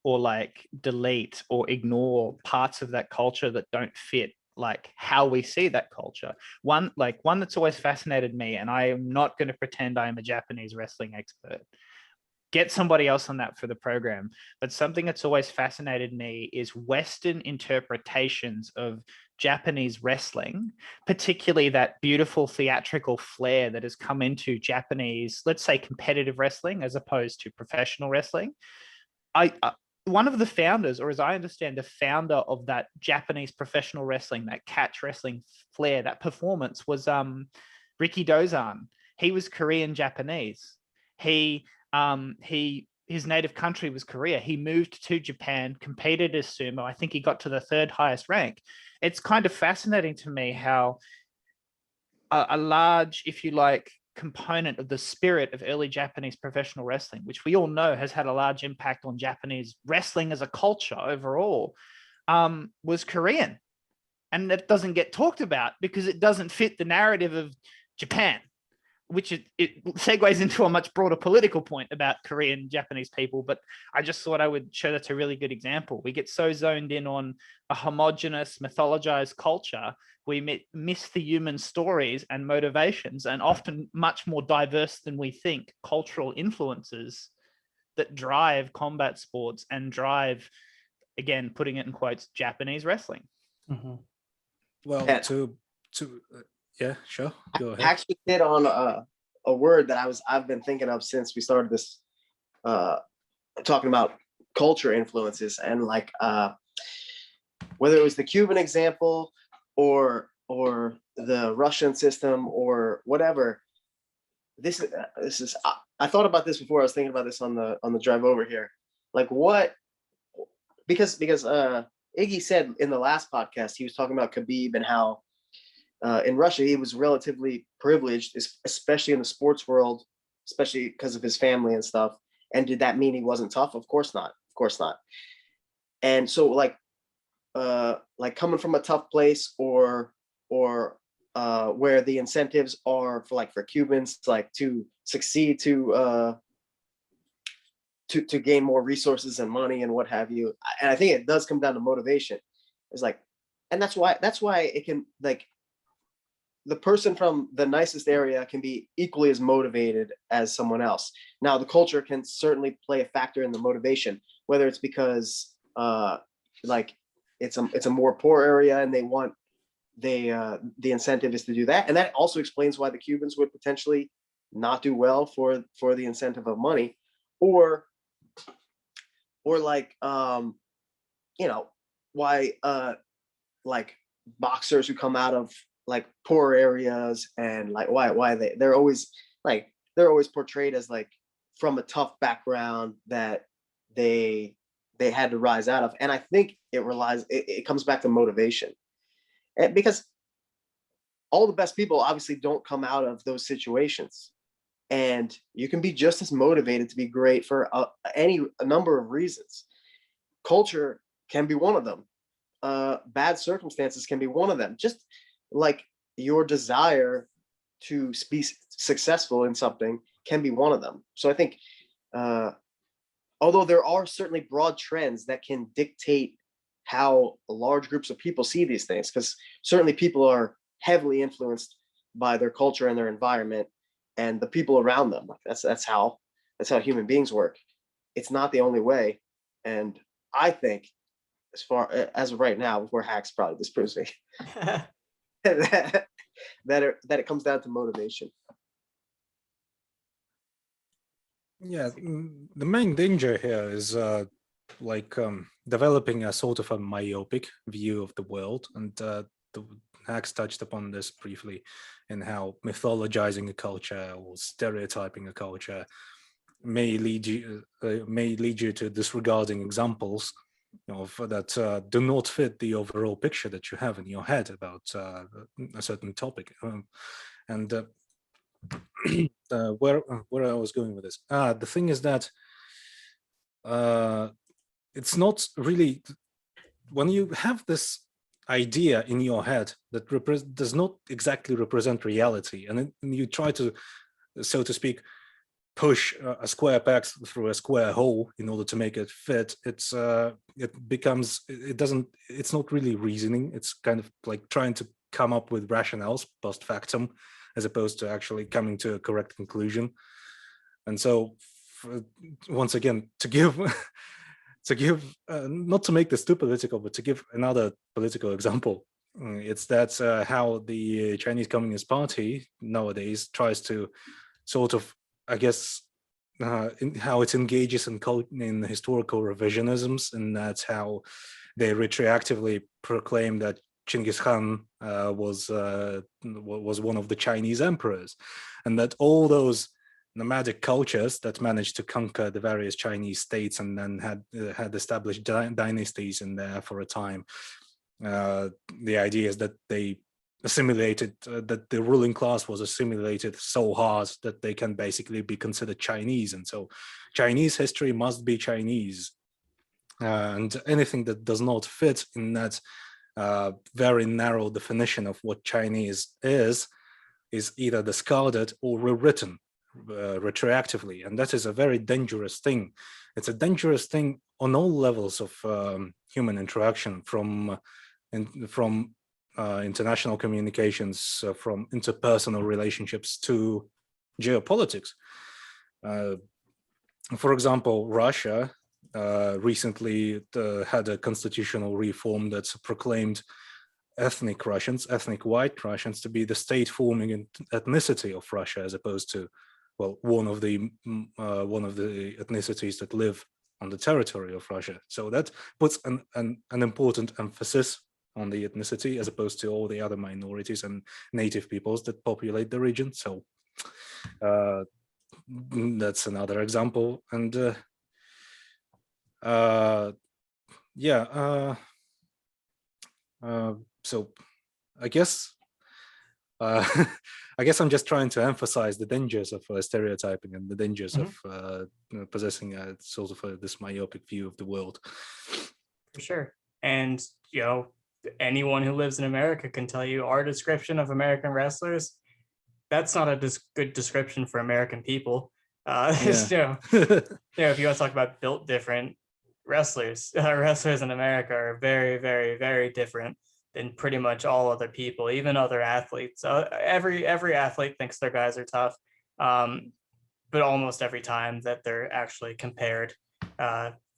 or like delete or ignore parts of that culture that don't fit like how we see that culture. One that's always fascinated me, and I am not going to pretend I am a Japanese wrestling expert. Get somebody else on that for the program. But something that's always fascinated me is Western interpretations of Japanese wrestling, particularly that beautiful theatrical flair that has come into Japanese, let's say, competitive wrestling as opposed to professional wrestling. One of the founders, or as I understand, the founder of that Japanese professional wrestling, that catch wrestling flair, that performance was Riki Dozan. He was Korean Japanese. His native country was Korea. He moved to Japan, competed as sumo. I think he got to the third highest rank. It's kind of fascinating to me how a large, if you like, component of the spirit of early Japanese professional wrestling, which we all know has had a large impact on Japanese wrestling as a culture overall, was Korean. And that doesn't get talked about because it doesn't fit the narrative of Japan, which it segues into a much broader political point about Korean Japanese people. But I just thought I would show that's a really good example. We get so zoned in on a homogenous, mythologized culture, we miss the human stories and motivations, and often much more diverse than we think cultural influences that drive combat sports and drive, again, putting it in quotes, Japanese wrestling. Mm-hmm. Well, yeah, sure. Go ahead. I actually hit on a word that I've been thinking of since we started this talking about culture influences, and like whether it was the Cuban example or the Russian system or whatever. This is I thought about this before. I was thinking about this on the drive over here. Like what? Because Iggy said in the last podcast, he was talking about Khabib and how in Russia he was relatively privileged, especially in the sports world, especially because of his family and stuff. And did that mean he wasn't tough? Of course not. Of course not. And so like coming from a tough place or where the incentives are for Cubans like to succeed, to gain more resources and money and what have you. And I think it does come down to motivation. It's like, and that's why it can, like, the person from the nicest area can be equally as motivated as someone else. Now, the culture can certainly play a factor in the motivation, whether it's because like it's a more poor area, and the incentive is to do that. And that also explains why the Cubans would potentially not do well for the incentive of money, or like why like boxers who come out of like poor areas, and like why they're always portrayed as like from a tough background that they had to rise out of. And I think it comes back to motivation, and because all the best people obviously don't come out of those situations, and you can be just as motivated to be great for a number of reasons. Culture can be one of them. Bad circumstances can be one of them. Just like your desire to be successful in something can be one of them. So I think, although there are certainly broad trends that can dictate how large groups of people see these things, because certainly people are heavily influenced by their culture and their environment and the people around them. That's how human beings work. It's not the only way. And I think, as far as of right now, before Hacks probably disproves me, that it comes down to motivation. Yeah, the main danger here is developing a sort of a myopic view of the world, and the Hacks touched upon this briefly in how mythologizing a culture or stereotyping a culture may lead you to disregarding examples of that do not fit the overall picture that you have in your head about a certain topic. Where I was going with this, the thing is that it's not really, when you have this idea in your head that does not exactly represent reality, and you try to, so to speak, push a square peg through a square hole in order to make it fit, it's not really reasoning. It's kind of like trying to come up with rationales post factum, as opposed to actually coming to a correct conclusion. And so, once again, to give not to make this too political, but to give another political example, it's that how the Chinese Communist Party nowadays tries to sort of, I guess, how it engages in historical revisionisms, and that's how they retroactively proclaim that Genghis Khan was one of the Chinese emperors, and that all those nomadic cultures that managed to conquer the various Chinese states and then had established dynasties in there for a time. The idea is that they assimilated, that the ruling class was assimilated so hard that they can basically be considered Chinese, and so Chinese history must be Chinese, and anything that does not fit in that very narrow definition of what Chinese is either discarded or rewritten retroactively, and that is a very dangerous thing. It's a dangerous thing on all levels of human interaction, from international communications, from interpersonal relationships to geopolitics. For example, Russia recently had a constitutional reform that proclaimed ethnic white Russians, to be the state-forming ethnicity of Russia, as opposed to, well, one of the ethnicities that live on the territory of Russia. So that puts an important emphasis on the ethnicity, as opposed to all the other minorities and native peoples that populate the region. So that's another example. And so I guess I guess I'm just trying to emphasize the dangers of stereotyping and the dangers of possessing a sort of this myopic view of the world. For sure. And, anyone who lives in America can tell you our description of American wrestlers, that's not a good description for American people. If you want to talk about built different, wrestlers in America are very, very, very different than pretty much all other people, even other athletes. Every athlete thinks their guys are tough, but almost every time that they're actually compared,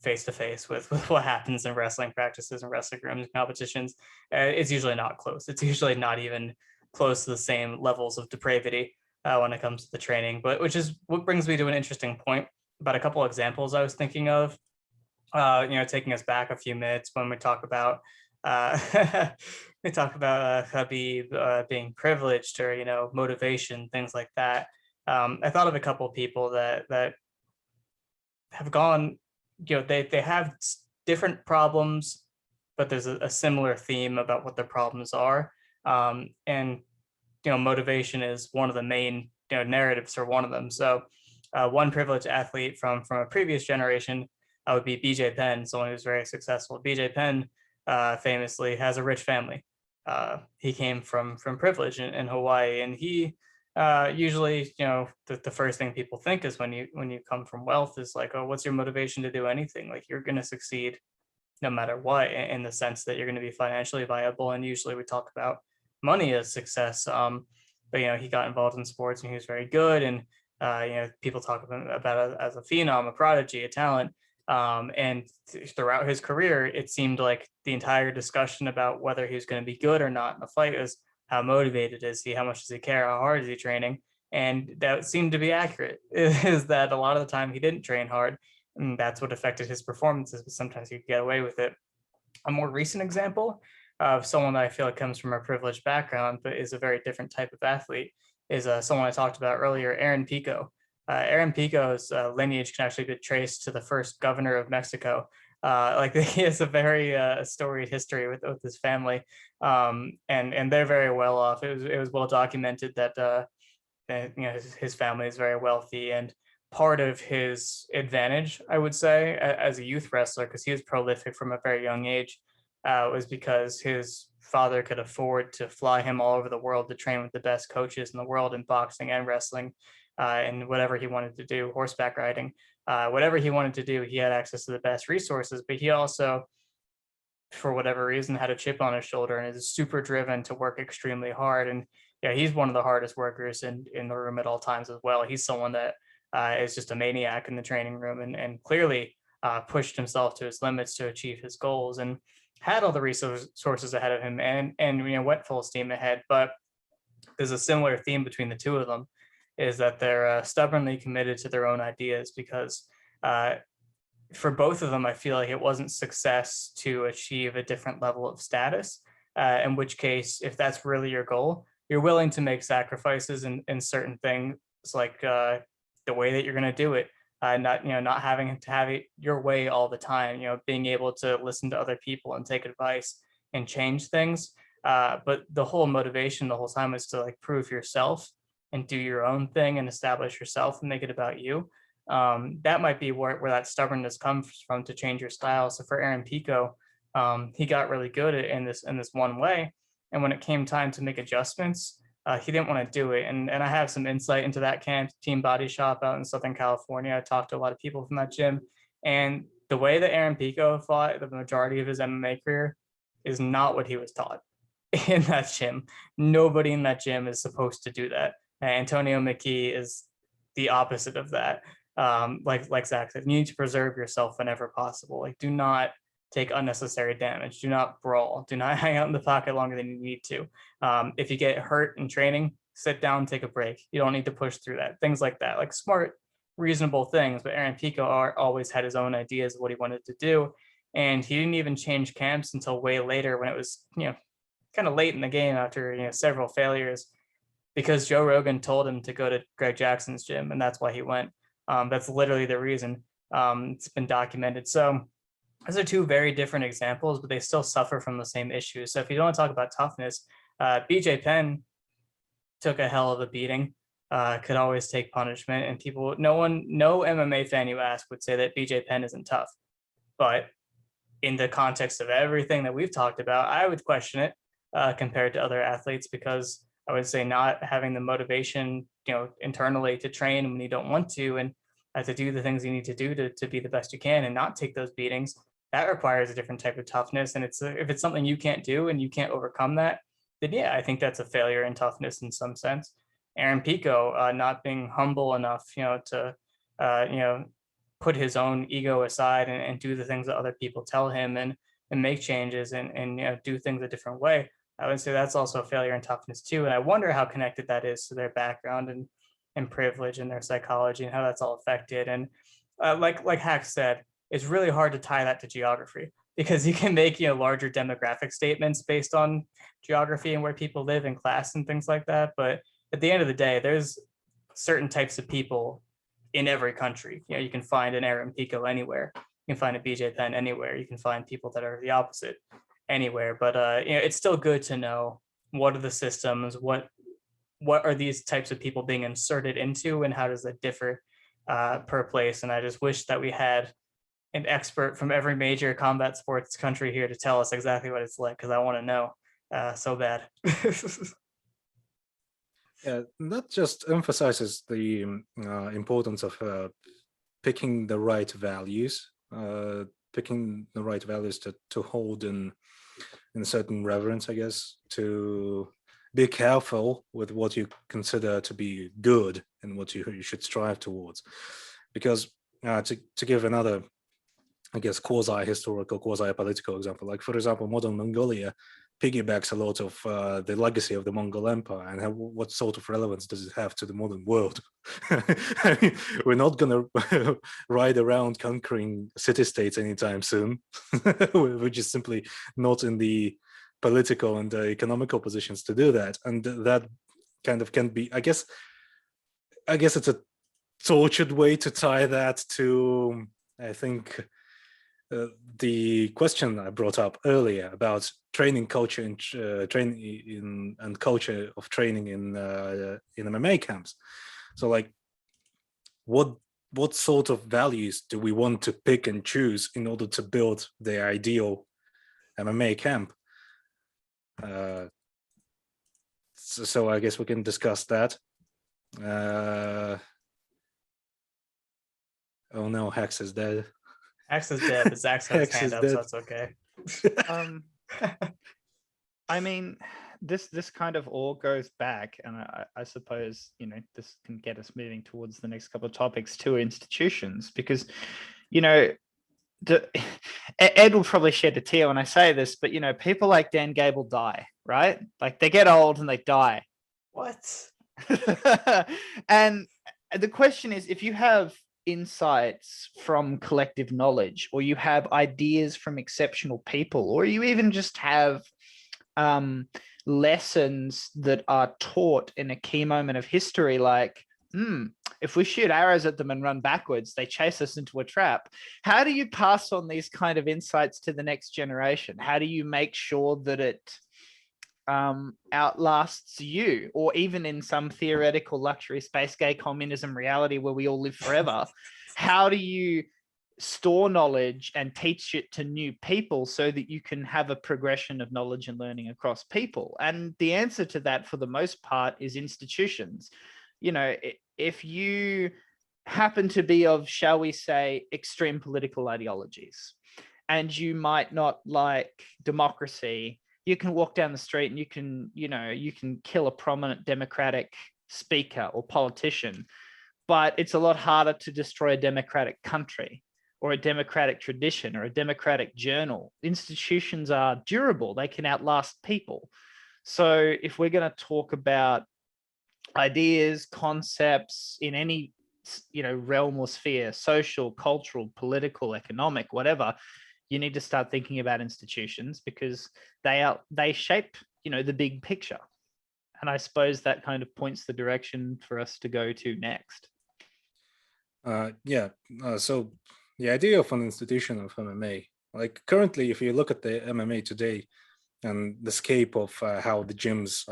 face to face with what happens in wrestling practices and wrestling rooms and competitions, it's usually not close. It's usually not even close to the same levels of depravity when it comes to the training. But which is what brings me to an interesting point about a couple of examples I was thinking of. Taking us back a few minutes when we talk about Habib being privileged, or motivation, things like that. I thought of a couple of people that have gone, they have different problems, but there's a similar theme about what their problems are. And motivation is one of the main narratives for one of them. So one privileged athlete from a previous generation would be BJ Penn, someone who's very successful. BJ Penn famously has a rich family. He came from privilege in Hawaii, and he usually, the first thing people think is when you come from wealth is like, oh, what's your motivation to do anything? Like, you're going to succeed no matter what, in the sense that you're going to be financially viable. And usually we talk about money as success. But he got involved in sports and he was very good. And people talk about it as a phenom, a prodigy, a talent. And throughout his career, it seemed like the entire discussion about whether he was going to be good or not in a fight is how motivated is he, how much does he care, how hard is he training? And that seemed to be accurate, is that a lot of the time he didn't train hard, and that's what affected his performances, but sometimes he could get away with it. A more recent example of someone that I feel like comes from a privileged background, but is a very different type of athlete, is someone I talked about earlier, Aaron Pico. Aaron Pico's lineage can actually be traced to the first governor of Mexico. He has a very storied history with his family, and they're very well off. It was well documented that his family is very wealthy, and part of his advantage, I would say, as a youth wrestler, because he was prolific from a very young age, was because his father could afford to fly him all over the world to train with the best coaches in the world in boxing and wrestling. And whatever he wanted to do, horseback riding, whatever he wanted to do, he had access to the best resources. But he also, for whatever reason, had a chip on his shoulder and is super driven to work extremely hard. And yeah, he's one of the hardest workers in the room at all times as well. He's someone that is just a maniac in the training room, and clearly pushed himself to his limits to achieve his goals, and had all the resources ahead of him, and went full steam ahead. But there's a similar theme between the two of them, is that they're stubbornly committed to their own ideas, because for both of them, I feel like it wasn't success to achieve a different level of status, in which case, if that's really your goal, you're willing to make sacrifices in certain things, like the way that you're going to do it, not having to have it your way all the time, being able to listen to other people and take advice and change things. But the whole motivation the whole time is to prove yourself and do your own thing and establish yourself and make it about you. That might be where that stubbornness comes from, to change your style. So for Aaron Pico, he got really good in this one way. And when it came time to make adjustments, he didn't want to do it. And I have some insight into that camp, Team Body Shop out in Southern California. I talked to a lot of people from that gym. And the way that Aaron Pico fought the majority of his MMA career is not what he was taught in that gym. Nobody in that gym is supposed to do that. Antonio McKee is the opposite of that. Like Zach said, you need to preserve yourself whenever possible. Do not take unnecessary damage. Do not brawl. Do not hang out in the pocket longer than you need to. If you get hurt in training, sit down, take a break. You don't need to push through that. Things like that, like smart, reasonable things. But Aaron Pico always had his own ideas of what he wanted to do. And he didn't even change camps until way later, when it was, kind of late in the game after, several failures, because Joe Rogan told him to go to Greg Jackson's gym, and that's why he went. That's literally the reason. It's been documented. So those are two very different examples, but they still suffer from the same issues. So if you don't want to talk about toughness, BJ Penn took a hell of a beating, could always take punishment, and no MMA fan you ask would say that BJ Penn isn't tough. But in the context of everything that we've talked about, I would question it compared to other athletes, because I would say not having the motivation, internally to train when you don't want to, and to do the things you need to do to be the best you can and not take those beatings, that requires a different type of toughness. And if it's something you can't do and you can't overcome that, then yeah, I think that's a failure in toughness in some sense. Aaron Pico not being humble enough, to put his own ego aside and do the things that other people tell him and make changes and do things a different way. I would say that's also a failure in toughness too. And I wonder how connected that is to their background and privilege and their psychology and how that's all affected. And like Hax said, it's really hard to tie that to geography because you can make larger demographic statements based on geography and where people live and class and things like that. But at the end of the day, there's certain types of people in every country. You can find an Aaron Pico anywhere. You can find a BJ Penn anywhere. You can find people that are the opposite anywhere. But it's still good to know what are the systems, what are these types of people being inserted into, and how does that differ per place. And I just wish that we had an expert from every major combat sports country here to tell us exactly what it's like, because I want to know so bad. Yeah, that just emphasizes the importance of picking the right values, to hold in certain reverence, I guess, to be careful with what you consider to be good and what you should strive towards. Because to give another, I guess, quasi-historical, quasi-political example, like, for example, modern Mongolia piggybacks a lot of the legacy of the Mongol Empire, and what sort of relevance does it have to the modern world? I mean, we're not going to ride around conquering city-states anytime soon. We're just simply not in the political and economical positions to do that. And that kind of can be, I guess it's a tortured way to tie that to, I think, the question I brought up earlier about training culture and culture of training in MMA camps. So, like, what sort of values do we want to pick and choose in order to build the ideal MMA camp? So I guess we can discuss that. Oh no, Hax is dead. Hax is dead, but Zach's got his hand up, so that's okay. I mean, this kind of all goes back, and I suppose this can get us moving towards the next couple of topics, to institutions, because Ed will probably shed a tear when I say this, but people like Dan Gable die, right? Like, they get old and they die. What? And the question is, if you have insights from collective knowledge, or you have ideas from exceptional people, or you even just have lessons that are taught in a key moment of history, like, if we shoot arrows at them and run backwards, they chase us into a trap. How do you pass on these kind of insights to the next generation? How do you make sure that it outlasts you, or even in some theoretical luxury space gay communism reality where we all live forever? How do you store knowledge and teach it to new people so that you can have a progression of knowledge and learning across people? And the answer to that, for the most part, is institutions. If you happen to be of, shall we say, extreme political ideologies, and you might not like democracy, you can walk down the street and you can kill a prominent Democratic speaker or politician, but it's a lot harder to destroy a democratic country or a democratic tradition or a democratic journal. Institutions are durable. They can outlast people. So if we're going to talk about ideas, concepts in any realm or sphere, social, cultural, political, economic, whatever, you need to start thinking about institutions, because they shape the big picture. And I suppose that kind of points the direction for us to go to next. So the idea of an institution of MMA, like, currently, if you look at the MMA today and the scape of how the gyms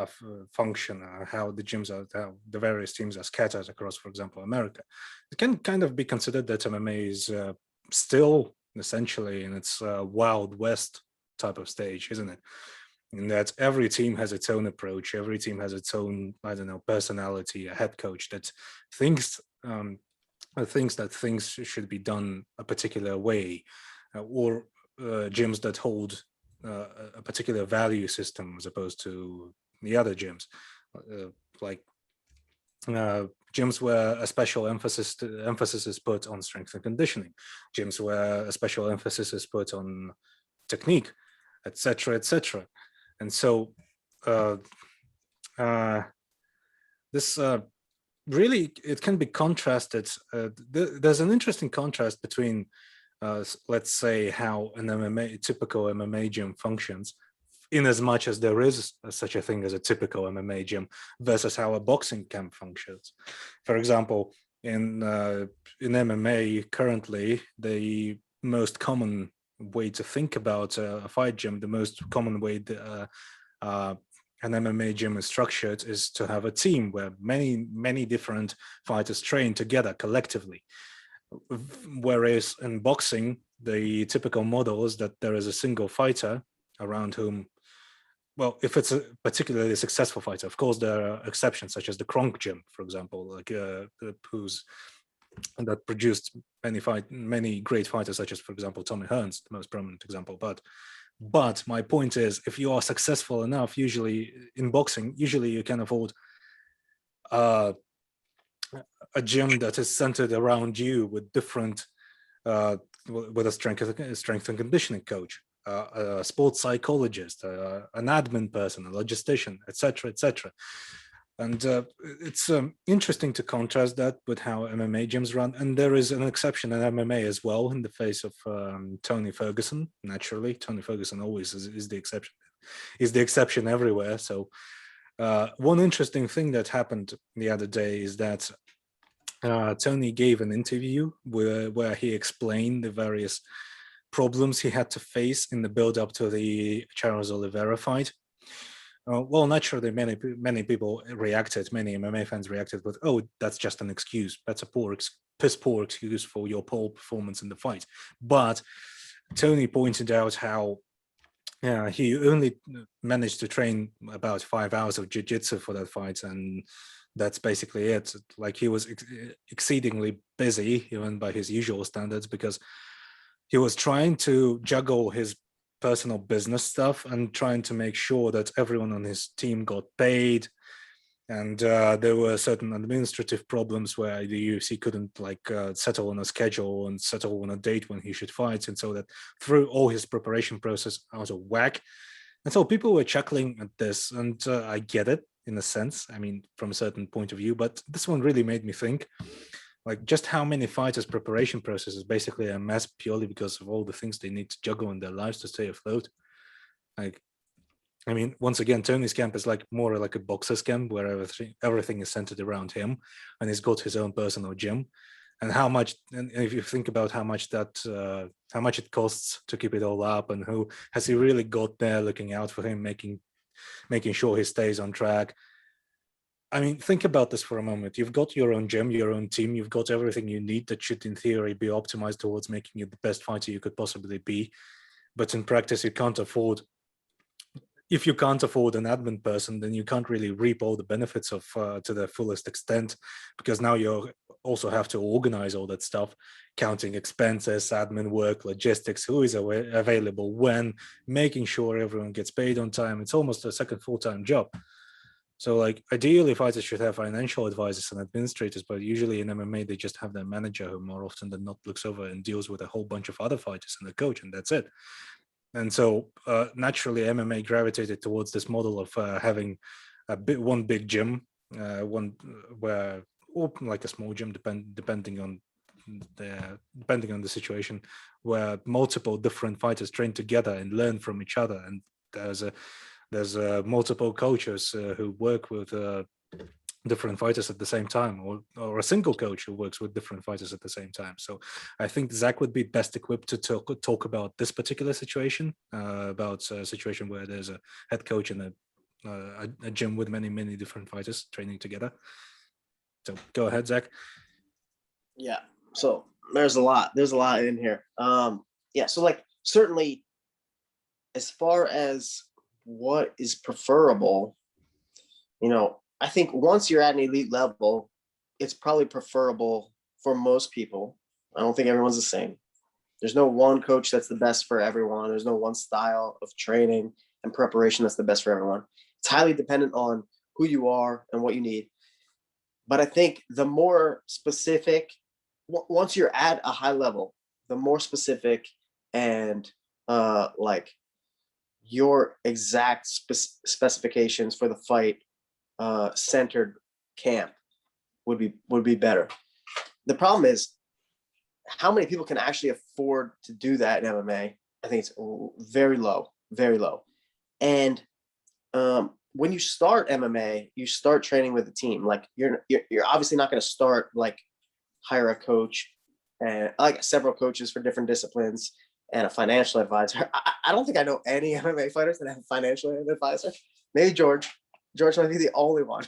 function, how the various teams are scattered across, for example, America, it can kind of be considered that MMA is still essentially in its Wild West type of stage, isn't it? In that every team has its own approach, every team has its own, personality, a head coach that thinks that things should be done a particular way, or gyms that hold a particular value system as opposed to the other gyms. gyms where a special emphasis is put on strength and conditioning, gyms where a special emphasis is put on technique, etc., etc. And so this really, it can be contrasted. There's an interesting contrast between, let's say, how an typical MMA gym functions, in as much as there is such a thing as a typical MMA gym, versus how a boxing camp functions. For example, in MMA currently, the most common way to think about a fight gym, the most common way an MMA gym is structured is to have a team where many different fighters train together collectively. Whereas in boxing, the typical model is that there is a single fighter around whom, well, if it's a particularly successful fighter, of course, there are exceptions, such as the Kronk gym, for example, like that produced many great fighters, such as, for example, Tommy Hearns, the most prominent example. But my point is, if you are successful enough, usually in boxing, you can afford a gym that is centered around you with different, with a strength and conditioning coach, a sports psychologist, an admin person, a logistician, etc., etc. And it's interesting to contrast that with how MMA gyms run. And there is an exception in MMA as well, in the face of Tony Ferguson. Naturally, Tony Ferguson always is the exception. Is the exception everywhere. So one interesting thing that happened the other day is that Tony gave an interview where he explained the various problems he had to face in the build-up to the Charles Oliveira fight. Well, naturally, many people reacted, many MMA fans reacted with, "Oh, that's just an excuse. That's a piss poor excuse for your poor performance in the fight." But Tony pointed out how he only managed to train about 5 hours of jiu-jitsu for that fight, and that's basically it. Like, he was exceedingly busy, even by his usual standards, because he was trying to juggle his personal business stuff and trying to make sure that everyone on his team got paid. And there were certain administrative problems where the UFC couldn't settle on a schedule and settle on a date when he should fight. And so that threw all his preparation process out of whack. And so people were chuckling at this, and I get it in a sense, I mean, from a certain point of view, but this one really made me think, like, just how many fighters' preparation process is basically a mess purely because of all the things they need to juggle in their lives to stay afloat. Like, I mean, once again, Tony's camp is more like a boxer's camp where everything is centered around him, and he's got his own personal gym. And if you think about how much it costs to keep it all up, and who has he really got there looking out for him, making sure he stays on track. I mean, think about this for a moment. You've got your own gym, your own team. You've got everything you need that should, in theory, be optimized towards making you the best fighter you could possibly be. But in practice, if you can't afford an admin person, then you can't really reap all the benefits of to the fullest extent, because now you also have to organize all that stuff, counting expenses, admin work, logistics, who is available when, making sure everyone gets paid on time. It's almost a second full-time job. So, like, ideally, fighters should have financial advisors and administrators, but usually in MMA, they just have their manager, who more often than not looks over and deals with a whole bunch of other fighters and the coach, and that's it. And so naturally, MMA gravitated towards this model of having one big gym, or like a small gym, depending on the situation, where multiple different fighters train together and learn from each other. And there's multiple coaches who work with different fighters at the same time, or a single coach who works with different fighters at the same time. So I think Zach would be best equipped to talk about this particular situation, about a situation where there's a head coach and a gym with many different fighters training together. So go ahead, Zach. Yeah, so there's a lot in here. So certainly, as far as what is preferable, I think once you're at an elite level, it's probably preferable for most people. I don't think everyone's the same. There's no one coach that's the best for everyone. There's no one style of training and preparation that's the best for everyone. It's highly dependent on who you are and what you need. But I think the more specific, once you're at a high level, the more specific and like your exact specifications for the fight centered camp would be better. The problem is how many people can actually afford to do that in MMA. I think it's very low, very low. And when you start MMA, you start training with a team. Like you're obviously not going to start like hire a coach and like several coaches for different disciplines and a financial advisor. I don't think I know any MMA fighters that have a financial advisor. Maybe George. George might be the only one.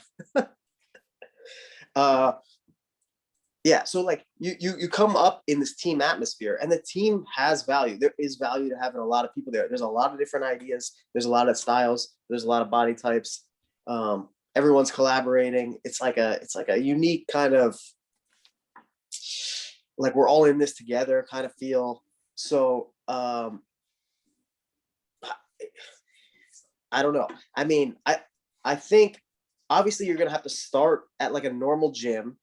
Yeah, so like you come up in this team atmosphere, and the team has value. There is value to having a lot of people there. There's a lot of different ideas. There's a lot of styles. There's a lot of body types. Everyone's collaborating. It's like a unique kind of like we're all in this together kind of feel. So I don't know. I mean, I think obviously you're gonna have to start at like a normal gym.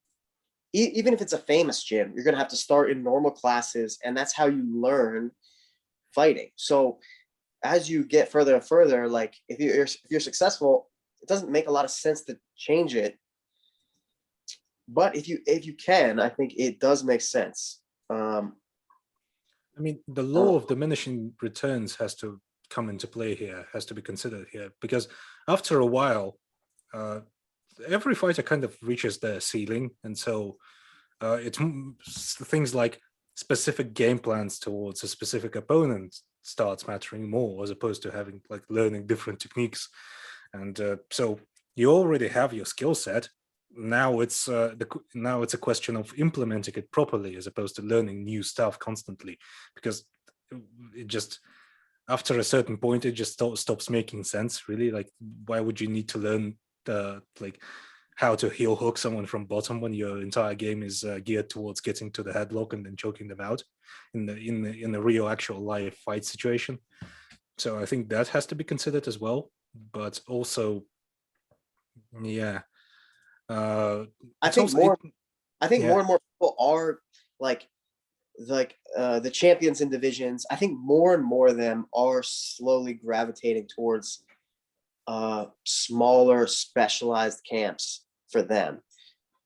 Even if it's a famous gym, you're going to have to start in normal classes, and that's how you learn fighting. So as you get further and further, like if you're successful, it doesn't make a lot of sense to change it. But if you can, I think it does make sense. I mean, the law of diminishing returns has to come into play here, has to be considered here, because after a while, every fighter kind of reaches their ceiling, and so it's things like specific game plans towards a specific opponent starts mattering more, as opposed to having like learning different techniques. And so you already have your skill set. Now it's a question of implementing it properly, as opposed to learning new stuff constantly, because it just after a certain point it just stops making sense. Really, like why would you need to learn like how to heel hook someone from bottom when your entire game is geared towards getting to the headlock and then choking them out in the real actual live fight situation? So I think that has to be considered as well. But also, yeah, I think more and more people are like the champions in divisions. I think more and more of them are slowly gravitating towards smaller specialized camps for them.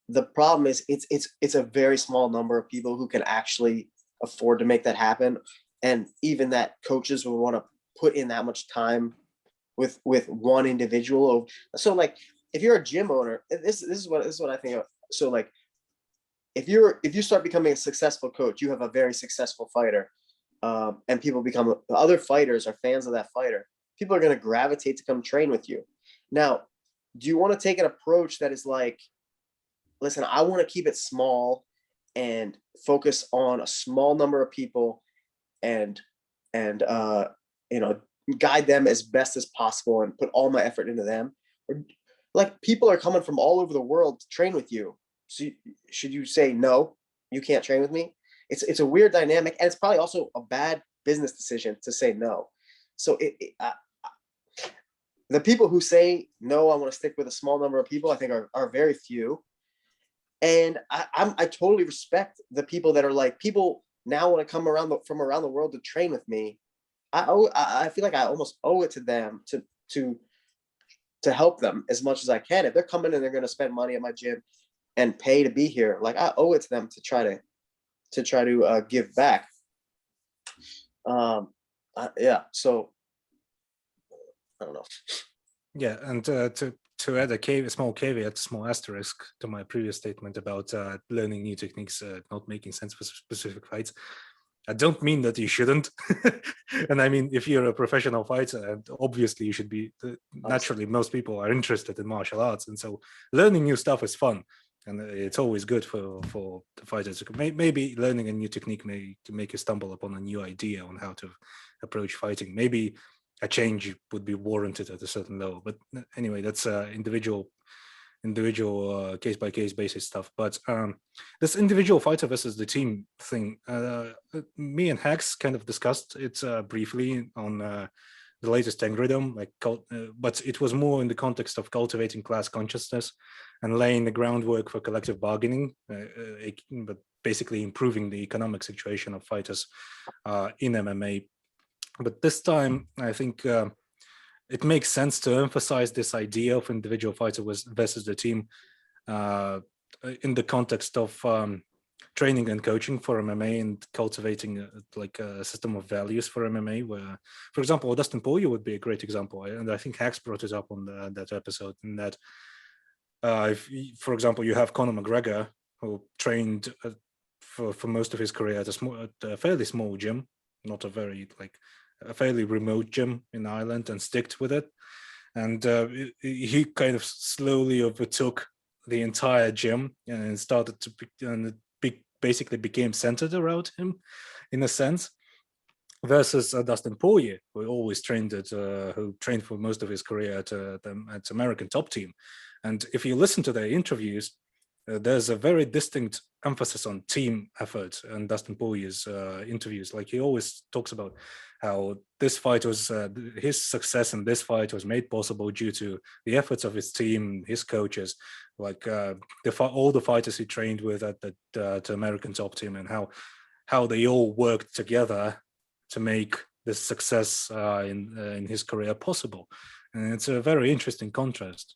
The problem is it's a very small number of people who can actually afford to make that happen, and even that coaches will want to put in that much time with one individual. So like if you're a gym owner, this is what I think of. So like if you start becoming a successful coach, you have a very successful fighter, and people become other fighters are fans of that fighter. People are going to gravitate to come train with you. Now, do you want to take an approach that is like, listen, I want to keep it small and focus on a small number of people and guide them as best as possible and put all my effort into them? Or like people are coming from all over the world to train with you. So should you say, no, you can't train with me? It's a weird dynamic, and it's probably also a bad business decision to say no. So the people who say, no, I want to stick with a small number of people, I think are very few. And I totally respect the people that are like, people now want to come from around the world to train with me. I feel like I almost owe it to them to help them as much as I can. If they're coming and they're going to spend money at my gym and pay to be here, like I owe it to them to try to give back. Yeah. So I don't know. Yeah, and to add a small caveat, small asterisk to my previous statement about learning new techniques not making sense for specific fights, I don't mean that you shouldn't. And I mean, if you're a professional fighter, and obviously you should be, naturally most people are interested in martial arts, and so learning new stuff is fun, and it's always good for the fighters. Maybe learning a new technique may make you stumble upon a new idea on how to approach fighting. Maybe a change would be warranted at a certain level, but anyway, that's individual case by case basis stuff. But this individual fighter versus the team thing, me and Hax kind of discussed it briefly on the latest Tengridom, but it was more in the context of cultivating class consciousness and laying the groundwork for collective bargaining, but basically improving the economic situation of fighters in MMA. But this time, I think it makes sense to emphasize this idea of individual fighter versus the team in the context of training and coaching for MMA and cultivating a system of values for MMA. Where, for example, Dustin Poirier would be a great example, and I think Hax brought it up on that episode. In that, if, for example, you have Conor McGregor, who trained for most of his career at a fairly small gym, not a fairly remote gym in Ireland, and sticked with it. And he kind of slowly overtook the entire gym and started to basically became centered around him, in a sense. Versus Dustin Poirier, who always trained who trained for most of his career at American Top Team. And if you listen to their interviews, there's a very distinct emphasis on team effort in Dustin Poirier's interviews. Like, he always talks about how this fight was, his success in this fight was made possible due to the efforts of his team, his coaches, like all the fighters he trained with at the American Top Team, and how they all worked together to make this success in his career possible. And it's a very interesting contrast.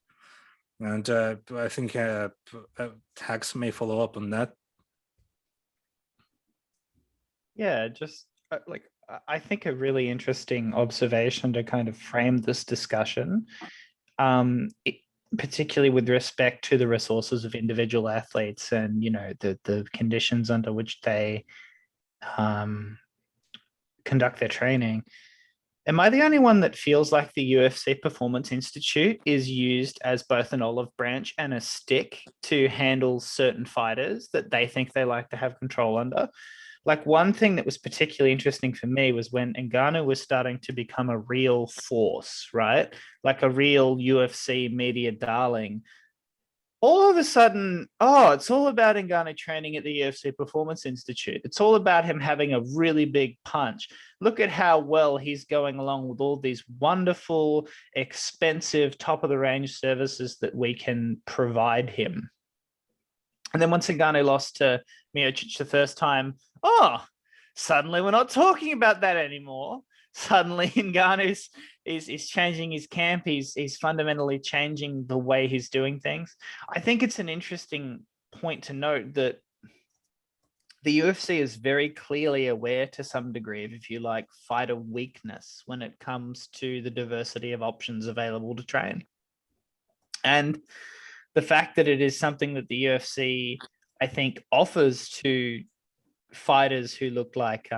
And I think Hax may follow up on that. Yeah, just I think a really interesting observation to kind of frame this discussion, particularly with respect to the resources of individual athletes and, the conditions under which they conduct their training. Am I the only one that feels like the UFC Performance Institute is used as both an olive branch and a stick to handle certain fighters that they think they like to have control under? Like, one thing that was particularly interesting for me was when Ngannou was starting to become a real force, right? Like a real UFC media darling. All of a sudden, it's all about Ngannou training at the UFC Performance Institute. It's all about him having a really big punch. Look at how well he's going along with all these wonderful, expensive, top-of-the-range services that we can provide him. And then once Ngannou lost to Miocic the first time, suddenly we're not talking about that anymore. Suddenly Ngannou is changing his camp. He's fundamentally changing the way he's doing things. I think it's an interesting point to note that the UFC is very clearly aware to some degree of, if you like, fighter weakness when it comes to the diversity of options available to train. And the fact that it is something that the UFC, I think, offers to fighters who look like,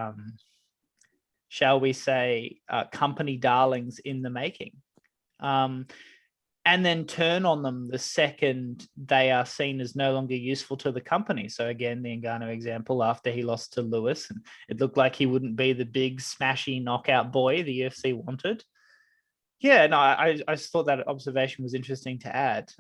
shall we say, company darlings in the making, and then turn on them the second they are seen as no longer useful to the company. So again, the Ngannou example, after he lost to Lewis, and it looked like he wouldn't be the big smashy knockout boy the UFC wanted. Yeah, no, I just thought that observation was interesting to add.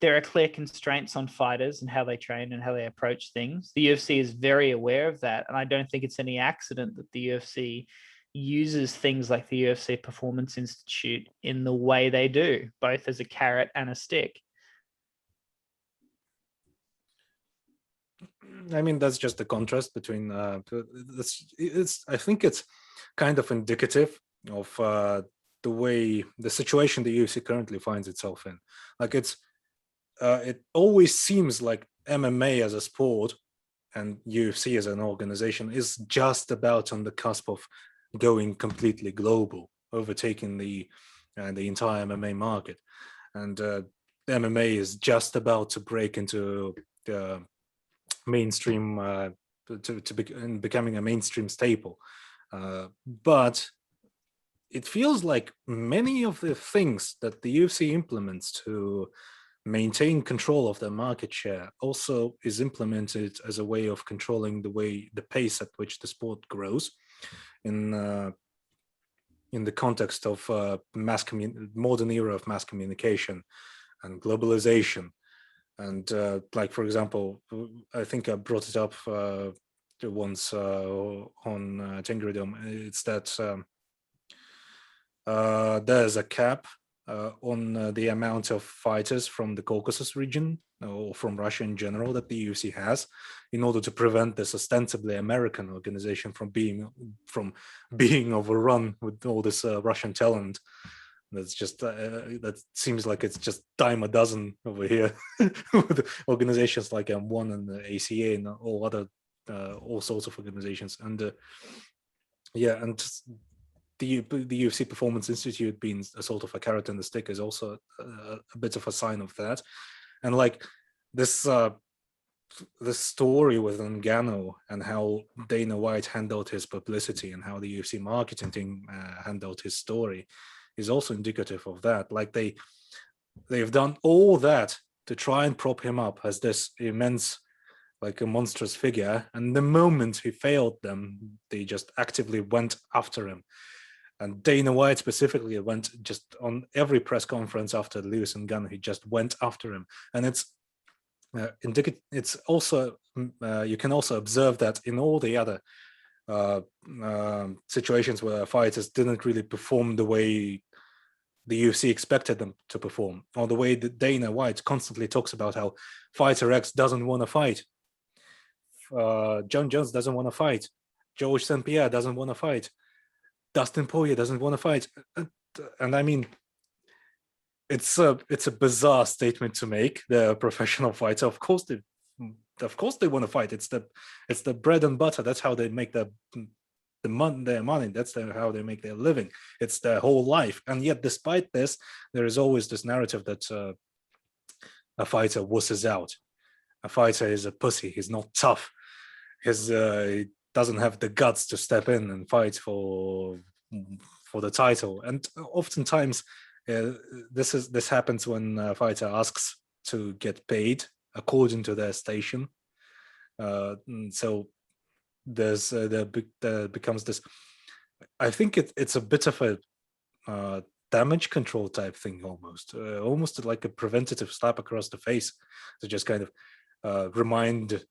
There are clear constraints on fighters and how they train and how they approach things. The UFC is very aware of that. And I don't think it's any accident that the UFC uses things like the UFC Performance Institute in the way they do, both as a carrot and a stick. I mean, that's just the contrast between, I think it's kind of indicative of the situation the UFC currently finds itself in. Like, it always seems like MMA as a sport and UFC as an organization is just about on the cusp of going completely global, overtaking the entire MMA market. And MMA is just about to break into the mainstream, becoming a mainstream staple. But it feels like many of the things that the UFC implements to maintain control of their market share also is implemented as a way of controlling the pace at which the sport grows in the context of modern era of mass communication and globalization. And like, for example, I think I brought it up once on Tengridom. It's that there's a cap on the amount of fighters from the Caucasus region or from Russia in general that the UFC has, in order to prevent this ostensibly American organization from being overrun with all this Russian talent. That's just that seems like it's just dime a dozen over here with organizations like M1 and the ACA and all sorts of organizations. And yeah, and the UFC Performance Institute being a sort of a carrot and the stick is also a bit of a sign of that. And like this story with Ngannou and how Dana White handled his publicity and how the UFC marketing team handled his story is also indicative of that. Like they've done all that to try and prop him up as this immense, like a monstrous figure, and the moment he failed them, they just actively went after him. And Dana White specifically went just on every press conference after Lewis and Gunn, he just went after him. And it's also you can also observe that in all the other situations where fighters didn't really perform the way the UFC expected them to perform, or the way that Dana White constantly talks about how fighter X doesn't want to fight, John Jones doesn't want to fight, George St. Pierre doesn't want to fight, Dustin Poirier doesn't want to fight. And I mean, it's a bizarre statement to make. They're a professional fighter. Of course they want to fight. It's the bread and butter. That's how they make their money. That's how they make their living. It's their whole life. And yet, despite this, there is always this narrative that a fighter wusses out. A fighter is a pussy. He's not tough. He doesn't have the guts to step in and fight for the title. And oftentimes, this happens when a fighter asks to get paid according to their station. So there becomes this. I think it's a bit of a damage control type thing, almost like a preventative slap across the face to just kind of remind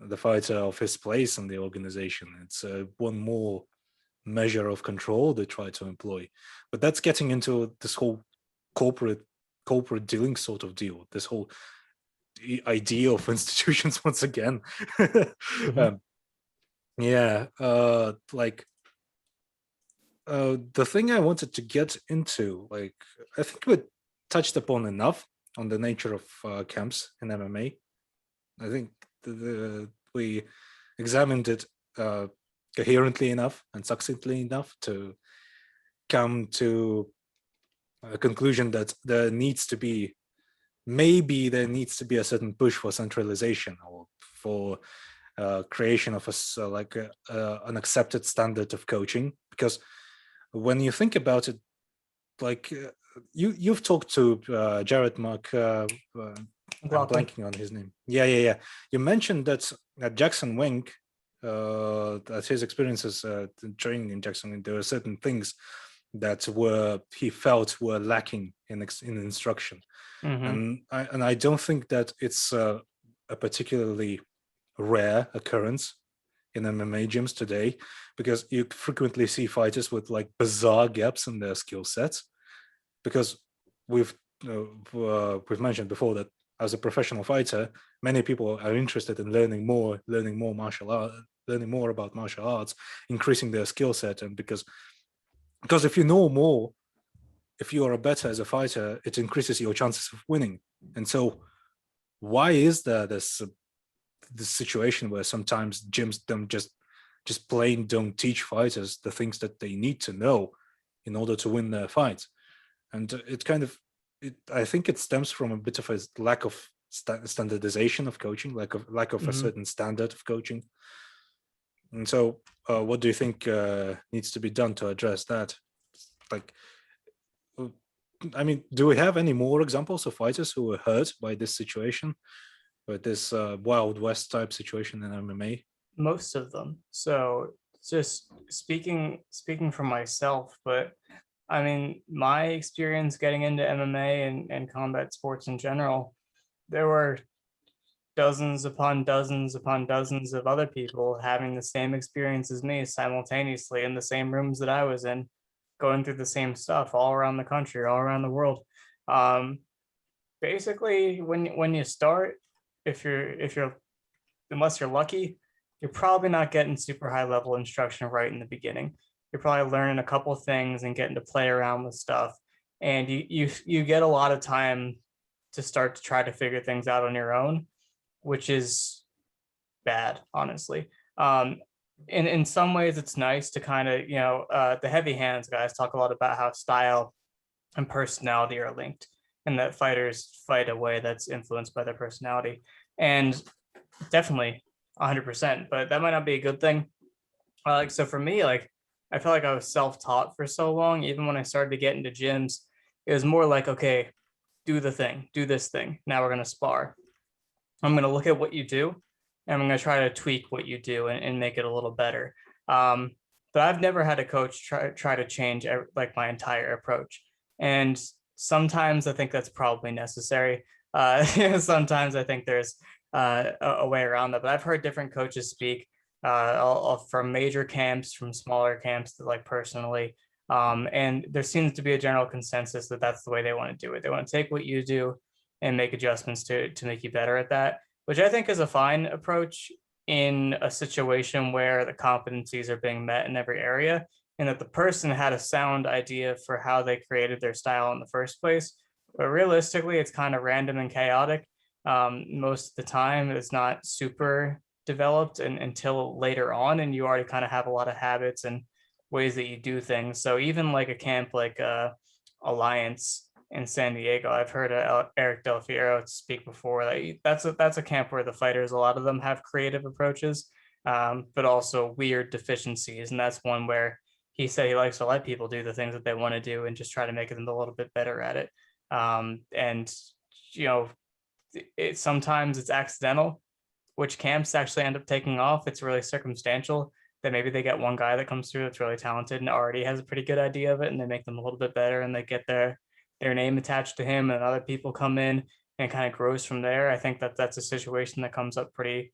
the fighter of his place in the organization. It's one more measure of control they try to employ, but that's getting into this whole corporate dealing sort of deal, this whole idea of institutions once again. Mm-hmm. The thing I wanted to get into, like, I think we touched upon enough on the nature of camps in MMA. I think we examined it coherently enough and succinctly enough to come to a conclusion that there needs to be a certain push for centralization or for creation of an accepted standard of coaching. Because when you think about it, like you've talked to Jared Mark, I'm blanking on his name. Yeah. You mentioned that at Jackson Wink, that his experiences training in Jackson, there were certain things that he felt were lacking in instruction. Mm-hmm. And I don't think that it's a particularly rare occurrence in MMA gyms today, because you frequently see fighters with like bizarre gaps in their skill sets. Because we've mentioned before that as a professional fighter, many people are interested in learning more about martial arts, increasing their skill set. And because if you know more, if you are better as a fighter, it increases your chances of winning. And so why is there this situation where sometimes gyms don't just plain don't teach fighters the things that they need to know in order to win their fights? And I think it stems from a bit of a lack of standardization of coaching, lack of mm-hmm. a certain standard of coaching. And so what do you think needs to be done to address that? Like, I mean, do we have any more examples of fighters who were hurt by this situation, by this Wild West type situation in MMA? Most of them. So just speaking for myself, but I mean, my experience getting into MMA and combat sports in general, there were dozens upon dozens upon dozens of other people having the same experience as me simultaneously in the same rooms that I was in. going through the same stuff all around the country, all around the world. Basically, when you start, if you're unless you're lucky, you're probably not getting super high level instruction right in the beginning. You're probably learning a couple things and getting to play around with stuff, and you get a lot of time to start to try to figure things out on your own, which is bad, honestly. In some ways, it's nice to kind of, the heavy hands guys talk a lot about how style and personality are linked, and that fighters fight a way that's influenced by their personality. And definitely 100%, but that might not be a good thing. So for me, like, I felt like I was self-taught for so long. Even when I started to get into gyms, it was more like, okay, do the thing, do this thing. Now we're going to spar. I'm going to look at what you do, and I'm going to try to tweak what you do and make it a little better. But I've never had a coach try to change like my entire approach. And sometimes I think that's probably necessary. Sometimes I think there's a way around that. But I've heard different coaches speak from major camps, from smaller camps, to like personally. And there seems to be a general consensus that that's the way they want to do it. They want to take what you do and make adjustments to make you better at that, which I think is a fine approach in a situation where the competencies are being met in every area, and that the person had a sound idea for how they created their style in the first place. But realistically, it's kind of random and chaotic. Most of the time, it's not super developed until later on, and you already kind of have a lot of habits and ways that you do things. So even like a camp like Alliance in San Diego, I've heard Eric Del Fiero speak before. That's a camp where the fighters, a lot of them have creative approaches, but also weird deficiencies. And that's one where he said he likes to let people do the things that they want to do and just try to make them a little bit better at it. And sometimes it's accidental which camps actually end up taking off. It's really circumstantial that maybe they get one guy that comes through that's really talented and already has a pretty good idea of it, and they make them a little bit better, and they get their name attached to him, and other people come in, and kind of grows from there. I think that's a situation that comes up pretty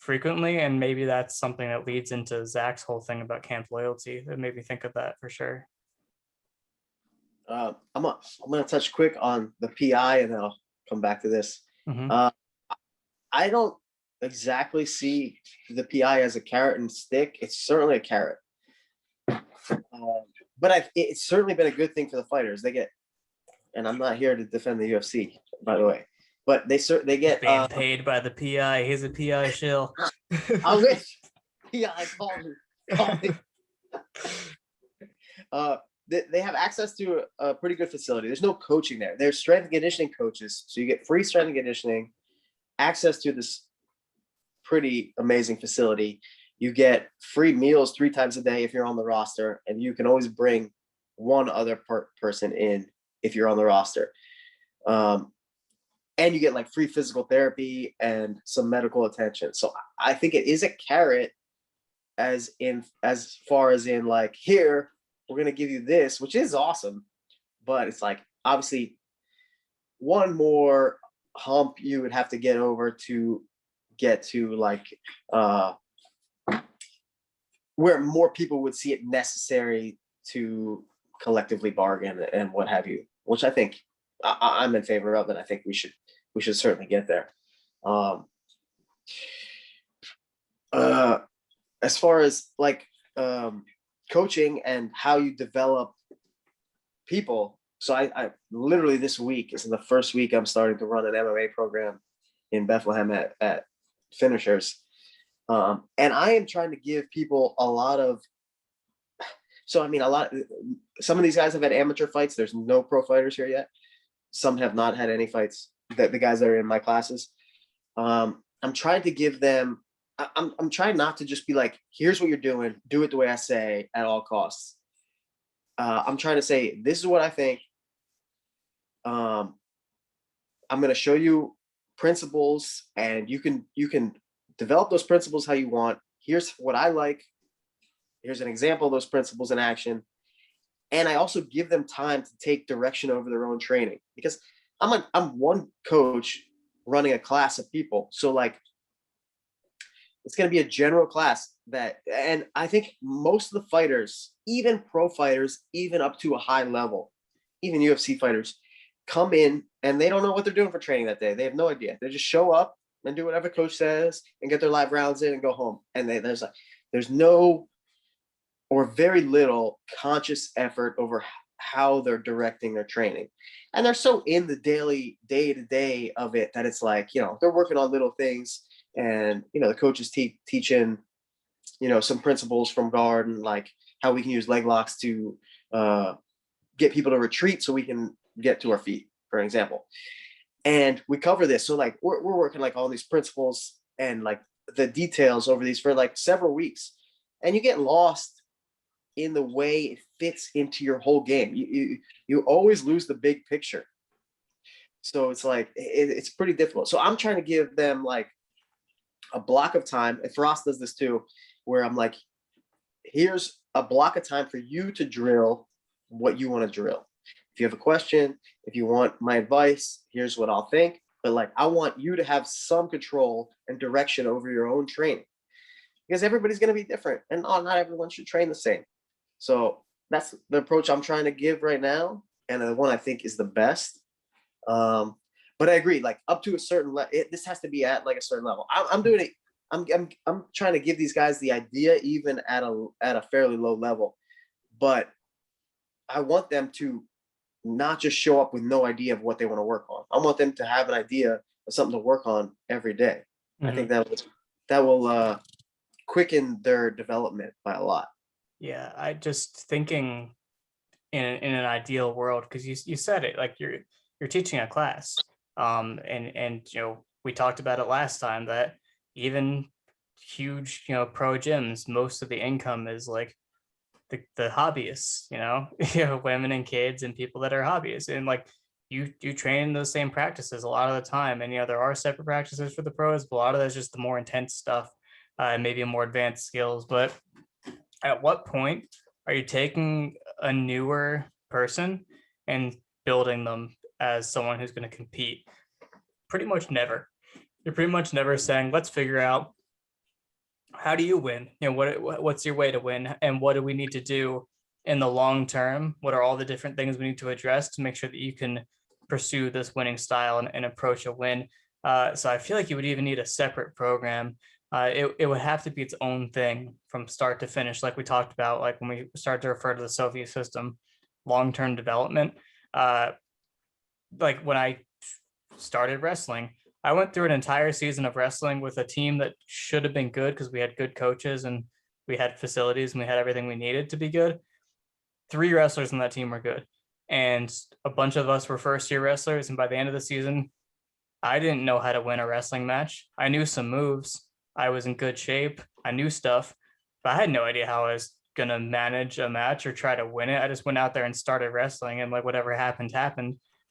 frequently, and maybe that's something that leads into Zach's whole thing about camp loyalty. That made me think of that for sure. I'm gonna touch quick on the PI, and then I'll come back to this. Mm-hmm. I don't exactly see the PI as a carrot and stick. It's certainly a carrot, but it's certainly been a good thing for the fighters. They get, and I'm not here to defend the UFC, by the way, but they get being paid by the PI. He's a PI shill. I wish PI called me. They have access to a pretty good facility. There's no coaching there. There's strength and conditioning coaches, so you get free strength and conditioning, access to this pretty amazing facility. You get free meals 3 times a day if you're on the roster, and you can always bring one other person in if you're on the roster. And you get like free physical therapy and some medical attention. So I think it is a carrot as far as in like, here, we're going to give you this, which is awesome. But it's like, obviously, one more hump you would have to get over to get to like where more people would see it necessary to collectively bargain and what have you, which I think I'm in favor of, and I think we should certainly get there. As far as like coaching and how you develop people, so I literally this week is the first week I'm starting to run an MMA program in Bethlehem at Finishers. And I am trying to give people a lot of, some of these guys have had amateur fights. There's no pro fighters here yet. Some have not had any fights, the guys that are in my classes. I'm trying to give them, I'm trying not to just be like, here's what you're doing, do it the way I say at all costs. I'm trying to say, this is what I think. I'm going to show you principles, and you can develop those principles how you want. Here's what I like. Here's an example of those principles in action. And I also give them time to take direction over their own training, because I'm one coach running a class of people. So like It's going to be a general class and I think most of the fighters, even pro fighters, even up to a high level, even UFC fighters, come in and they don't know what they're doing for training that day. They have no idea. They just show up and do whatever coach says and get their live rounds in and go home. And there's no or very little conscious effort over how they're directing their training. And they're so in the daily day-to-day of it that it's like, they're working on little things and, the coaches teaching, some principles from guard and like how we can use leg locks to get people to retreat so we can get to our feet, for example. And we cover this. So like, we're working like all these principles and like the details over these for like several weeks, and you get lost in the way it fits into your whole game. You always lose the big picture. So it's like, it's pretty difficult. So I'm trying to give them like a block of time. And Faraz does this too, where I'm like, here's a block of time for you to drill what you want to drill. If you have a question, if you want my advice, here's what I'll think. But like, I want you to have some control and direction over your own training, because everybody's going to be different and not everyone should train the same. So that's the approach I'm trying to give right now, and the one I think is the best. But I agree, like up to a certain level, this has to be at like a certain level. I'm doing it. I'm trying to give these guys the idea even at a fairly low level, but I want them to not just show up with no idea of what they want to work on. I want them to have an idea of something to work on every day. Mm-hmm. I think that will quicken their development by a lot. Yeah, I just thinking in an ideal world, because you said it, like you're teaching a class, and we talked about it last time that even huge pro gyms, most of the income is like the hobbyists, women and kids and people that are hobbyists, and like you train those same practices a lot of the time, and there are separate practices for the pros, but a lot of that's just the more intense stuff, and maybe more advanced skills. But at what point are you taking a newer person and building them as someone who's going to compete? Pretty much never. You're pretty much never saying, let's figure out, how do you win? What's your way to win? And what do we need to do in the long term? What are all the different things we need to address to make sure that you can pursue this winning style and approach a win? So I feel like you would even need a separate program. It would have to be its own thing from start to finish, like we talked about, like when we start to refer to the Soviet system, long-term development. Like when I started wrestling, I went through an entire season of wrestling with a team that should have been good because we had good coaches and we had facilities and we had everything we needed to be good. 3 wrestlers on that team were good, and a bunch of us were first-year wrestlers. And by the end of the season, I didn't know how to win a wrestling match. I knew some moves. I was in good shape. I knew stuff, but I had no idea how I was going to manage a match or try to win it. I just went out there and started wrestling, and like whatever happened.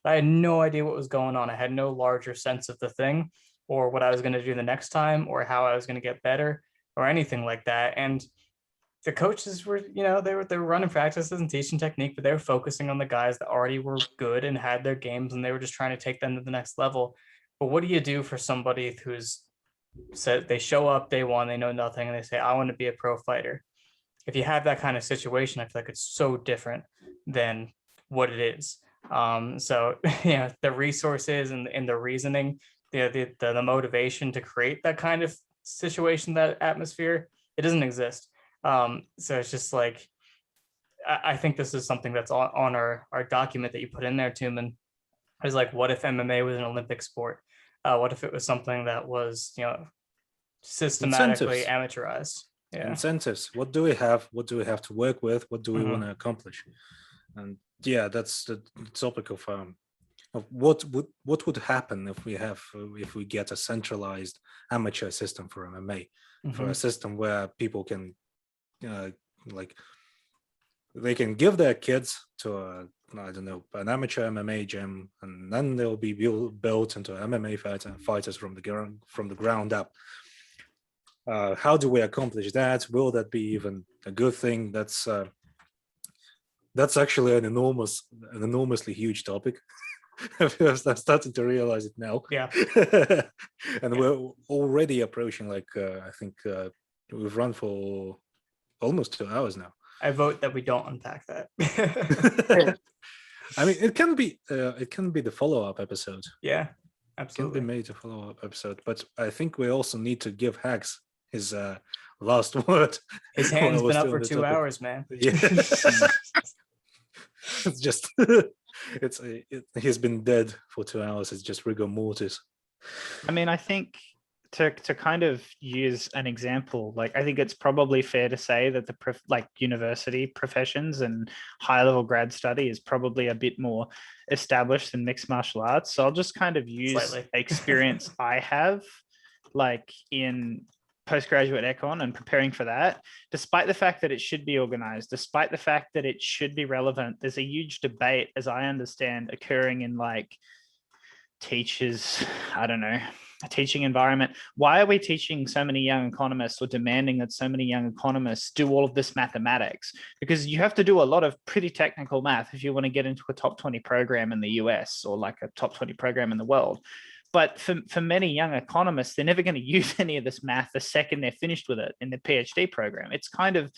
I had no idea what was going on. I had no larger sense of the thing or what I was going to do the next time or how I was going to get better or anything like that. And the coaches were, they were running practices and teaching technique, but they were focusing on the guys that already were good and had their games, and they were just trying to take them to the next level. But what do you do for somebody who's said they show up day one, they know nothing, and they say, I want to be a pro fighter? If you have that kind of situation, I feel like it's so different than what it is. So the resources and the reasoning, the motivation to create that kind of situation, that atmosphere, it doesn't exist. So it's just like, I think this is something that's on our document that you put in there, Tuman. Is like, what if MMA was an Olympic sport? What if it was something that was, systematically amateurized? Yeah. Incentives. What do we have? What do we have to work with? What do we want to accomplish? And yeah, that's the topic of what would happen if we get a centralized amateur system for MMA, for a system where people can they can give their kids to an amateur MMA gym, and then they'll be built into MMA fighters from the ground up. How do we accomplish that? Will that be even a good thing? That's actually an enormously huge topic. I'm starting to realize it now. Yeah. And we're already approaching, like, I think we've run for almost 2 hours now. I vote that we don't unpack that. I mean, it can be the follow-up episode. Yeah, It can absolutely. be made a follow-up episode, but I think we also need to give Hax his last word. His while hand's we're been up still for on the 2 topic. hours, man. Yeah. It's just he's been dead for 2 hours. It's just rigor mortis. I mean, I think to kind of use an example, like I think it's probably fair to say that the university professions and high level grad study is probably a bit more established than mixed martial arts. So I'll just kind of use Slightly. experience I have, like in postgraduate econ and preparing for that. Despite the fact that it should be organized, despite the fact that it should be relevant, there's a huge debate, as I understand, occurring in like teachers, I don't know, a teaching environment. Why are we teaching so many young economists or demanding that so many young economists do all of this mathematics? Because you have to do a lot of pretty technical math if you want to get into a top 20 program in the US or like a top 20 program in the world. But for many young economists, they're never going to use any of this math the second they're finished with it in their PhD program. It's kind of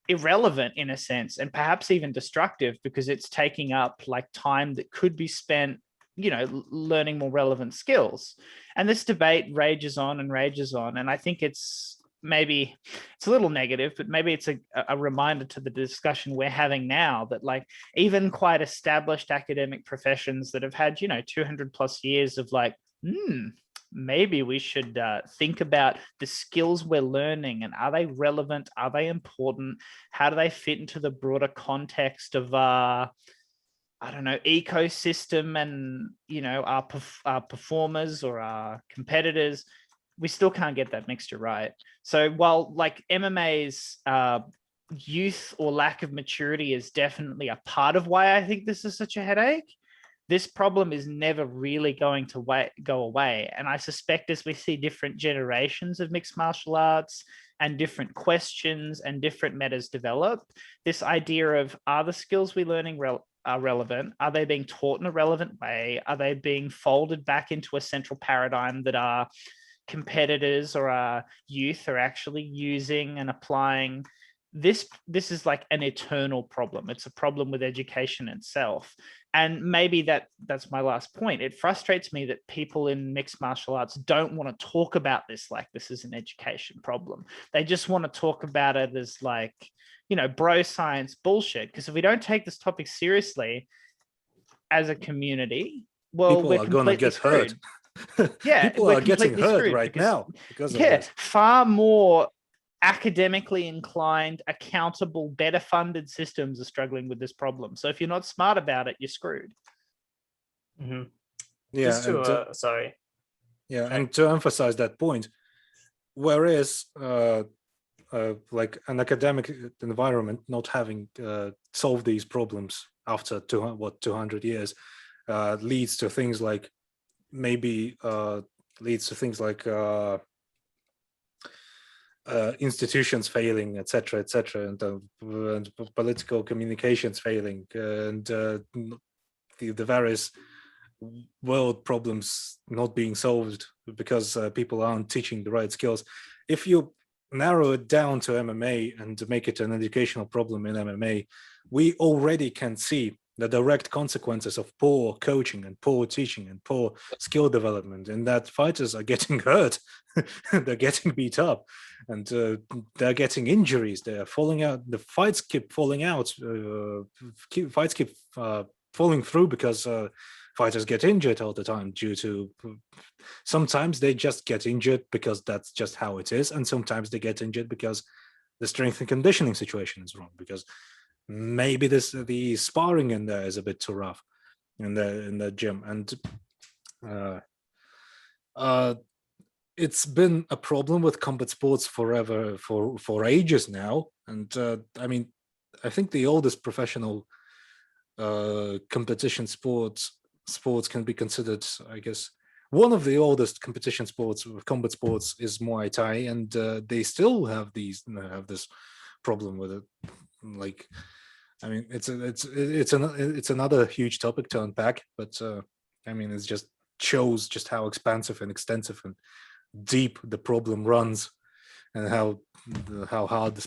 irrelevant in a sense, and perhaps even destructive, because it's taking up like time that could be spent, learning more relevant skills. And this debate rages on and rages on. And I think it's a little negative, but maybe it's a reminder to the discussion we're having now that like even quite established academic professions that have had, 200 plus years of like, maybe we should think about the skills we're learning and are they relevant? Are they important? How do they fit into the broader context of ecosystem and, our performers or our competitors? We still can't get that mixture right. So while like MMA's youth or lack of maturity is definitely a part of why I think this is such a headache, this problem is never really going to go away. And I suspect as we see different generations of mixed martial arts and different questions and different metas develop, this idea of, are the skills we're learning are relevant? Are they being taught in a relevant way? Are they being folded back into a central paradigm that our competitors or our youth are actually using and applying? This is like an eternal problem. It's a problem with education itself. And maybe that's my last point. It frustrates me that people in mixed martial arts don't want to talk about this like this is an education problem. They just want to talk about it as like, bro science bullshit. Because if we don't take this topic seriously as a community, well, people are going to get screwed. hurt. Yeah, people are getting hurt right now because of this. Far more academically inclined, accountable, better funded systems are struggling with this problem. So if you're not smart about it, you're screwed. Mm-hmm. Yeah. Sorry. Yeah, and to emphasize that point, whereas like an academic environment not having solved these problems after 200 years leads to things like institutions failing, etc., and political communications failing, and the various world problems not being solved because people aren't teaching the right skills. If you narrow it down to MMA and make it an educational problem in MMA, we already can see the direct consequences of poor coaching and poor teaching and poor skill development, and that fighters are getting hurt. They're getting beat up, and they're getting injuries. They're falling out. The fights keep falling out. Fights keep falling through because fighters get injured all the time due to, sometimes they just get injured because that's just how it is, and sometimes they get injured because the strength and conditioning situation is wrong, because maybe the sparring in there is a bit too rough in the gym. And it's been a problem with combat sports forever, for ages now. And I mean, I think the oldest professional competition sports can be considered, I guess, one of the oldest competition sports, combat sports, is Muay Thai, and they still have this problem with it. Like, I mean, it's another huge topic to unpack, but I mean, it just shows just how expansive and extensive and deep the problem runs, and how hard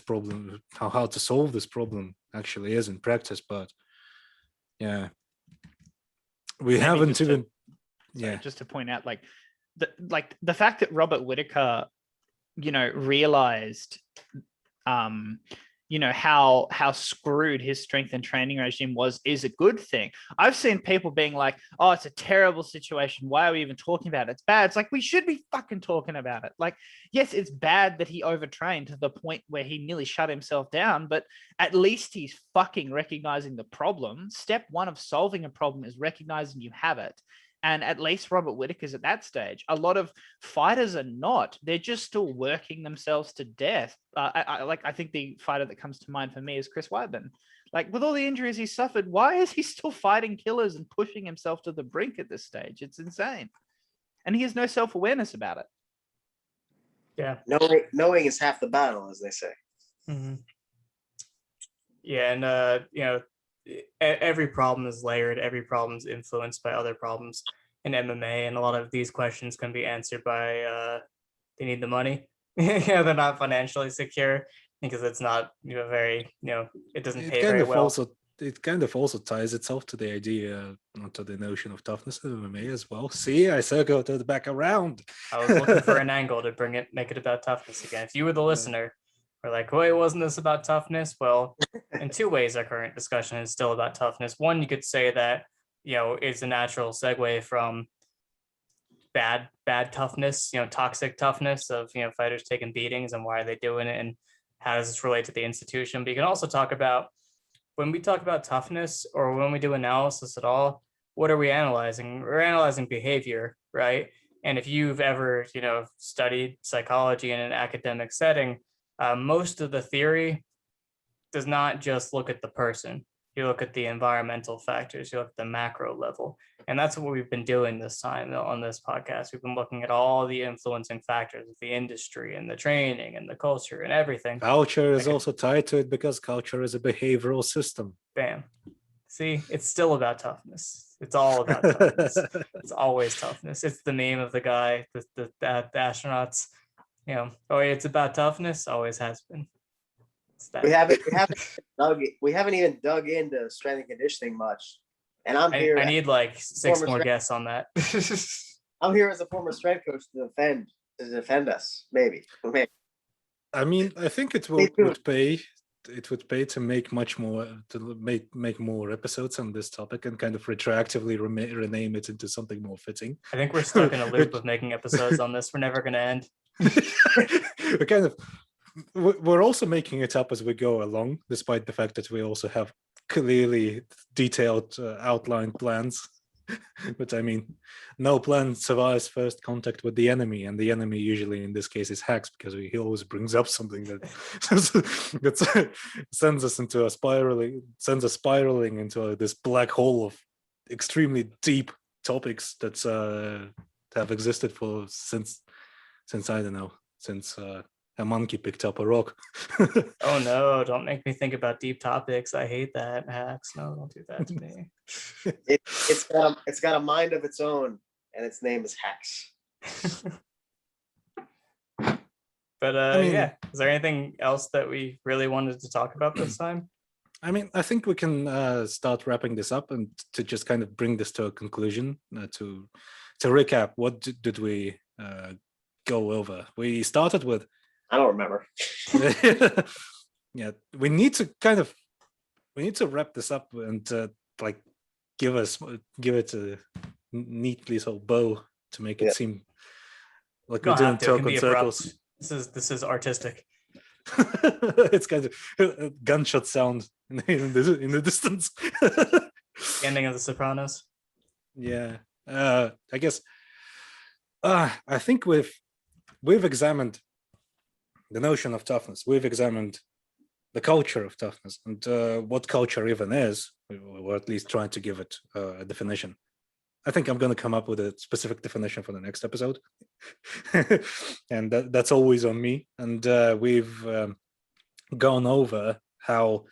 how hard to solve this problem actually is in practice. But yeah, we Maybe haven't just to- even. Sorry, just to point out, like the fact that Robert Whitaker, realized, how screwed his strength and training regime is a good thing. I've seen people being like, "Oh, it's a terrible situation. Why are we even talking about it? It's bad." It's like, we should be fucking talking about it. Like, yes, it's bad that he overtrained to the point where he nearly shut himself down, but at least he's fucking recognizing the problem. Step one of solving a problem is recognizing you have it. And at least Robert Whitaker's at that stage. A lot of fighters are not. They're just still working themselves to death. I think the fighter that comes to mind for me is Chris Weidman. Like, with all the injuries he suffered, why is he still fighting killers and pushing himself to the brink at this stage? It's insane. And he has no self-awareness about it. Yeah. Knowing is half the battle, as they say. Mm-hmm. Yeah, and every problem is layered. Every problem is influenced by other problems in MMA, and a lot of these questions can be answered by they need the money. They're not financially secure because it's not very it doesn't pay very well. It kind of also ties itself to the idea, to the notion of toughness in MMA as well. See, I circled it back around. I was looking for an angle to make it about toughness again. If you were the listener, we're like, wait, wasn't this about toughness? Well, in two ways, our current discussion is still about toughness. One, you could say that, it's a natural segue from bad toughness, toxic toughness of, fighters taking beatings, and why are they doing it, and how does this relate to the institution? But you can also talk about, when we talk about toughness, or when we do analysis at all, what are we analyzing? We're analyzing behavior, right? And if you've ever, studied psychology in an academic setting, most of the theory does not just look at the person. You look at the environmental factors, you look at the macro level. And that's what we've been doing this time on this podcast. We've been looking at all the influencing factors of the industry and the training and the culture and everything. Culture is also tied to it, because culture is a behavioral system. Bam. See, it's still about toughness. It's all about toughness. It's always toughness. It's the meme of the guy, the astronauts. It's about toughness. Always has been. We haven't even dug into strength and conditioning much, and I'm here. I need like 6 more guests on that. I'm here as a former strength coach to defend us. Maybe. I mean, I think it would pay. It would pay to make make more episodes on this topic, and kind of retroactively rename it into something more fitting. I think we're stuck in a loop of making episodes on this. We're never going to end. We're also making it up as we go along, despite the fact that we also have clearly detailed outlined plans. But I mean, no plan survives first contact with the enemy, and the enemy usually in this case is Hax, because he always brings up something that sends us spiraling into this black hole of extremely deep topics that have existed since I don't know, since a monkey picked up a rock. Oh no, don't make me think about deep topics. I hate that, Hax. No, don't do that to me. It's got a mind of its own, and its name is Hax. But is there anything else that we really wanted to talk about this time? I mean, I think we can start wrapping this up, and to just kind of bring this to a conclusion, to recap, what did we go over? We started with, I don't remember. Yeah, we need to wrap this up and like give it a neat little bow to make it seem like we're doing talk in circles. This is artistic. It's kind of a gunshot sound in the distance. Ending of The Sopranos. Yeah, I guess. I think we've examined the notion of toughness. We've examined the culture of toughness, and what culture even is, or at least trying to give it a definition. I think I'm going to come up with a specific definition for the next episode. And that's always on me. And we've gone over how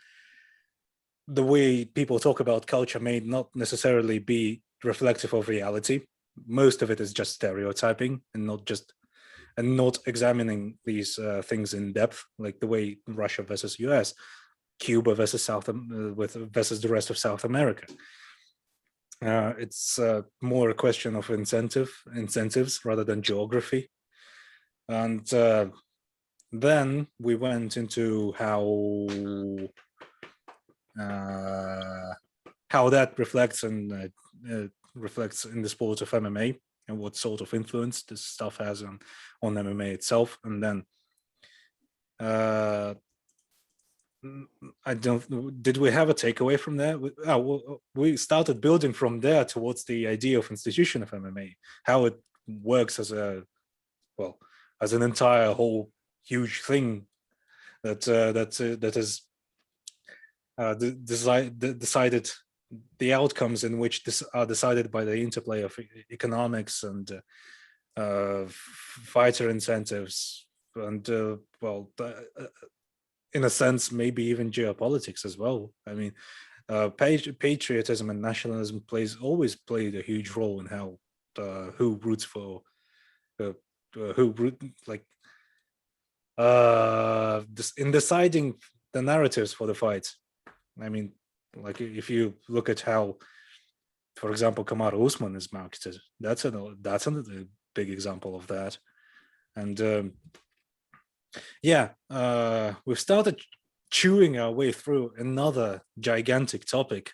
the way people talk about culture may not necessarily be reflective of reality. Most of it is just stereotyping and not examining these things in depth, like the way Russia versus US, Cuba versus versus the rest of South America. It's more a question of incentives rather than geography. And then we went into how that reflects in the sport of MMA and what sort of influence this stuff has on MMA itself. And then did we have a takeaway from there? We started building from there towards the idea of institution of MMA, how it works as an entire whole huge thing that is decided, the outcomes in which this are decided by the interplay of economics and fighter incentives and in a sense maybe even geopolitics as well. I mean, patriotism and nationalism always played a huge role in how who roots for in deciding the narratives for the fights. I mean, like if you look at how, for example, Kamaru Usman is marketed, that's another big example of that. And we've started chewing our way through another gigantic topic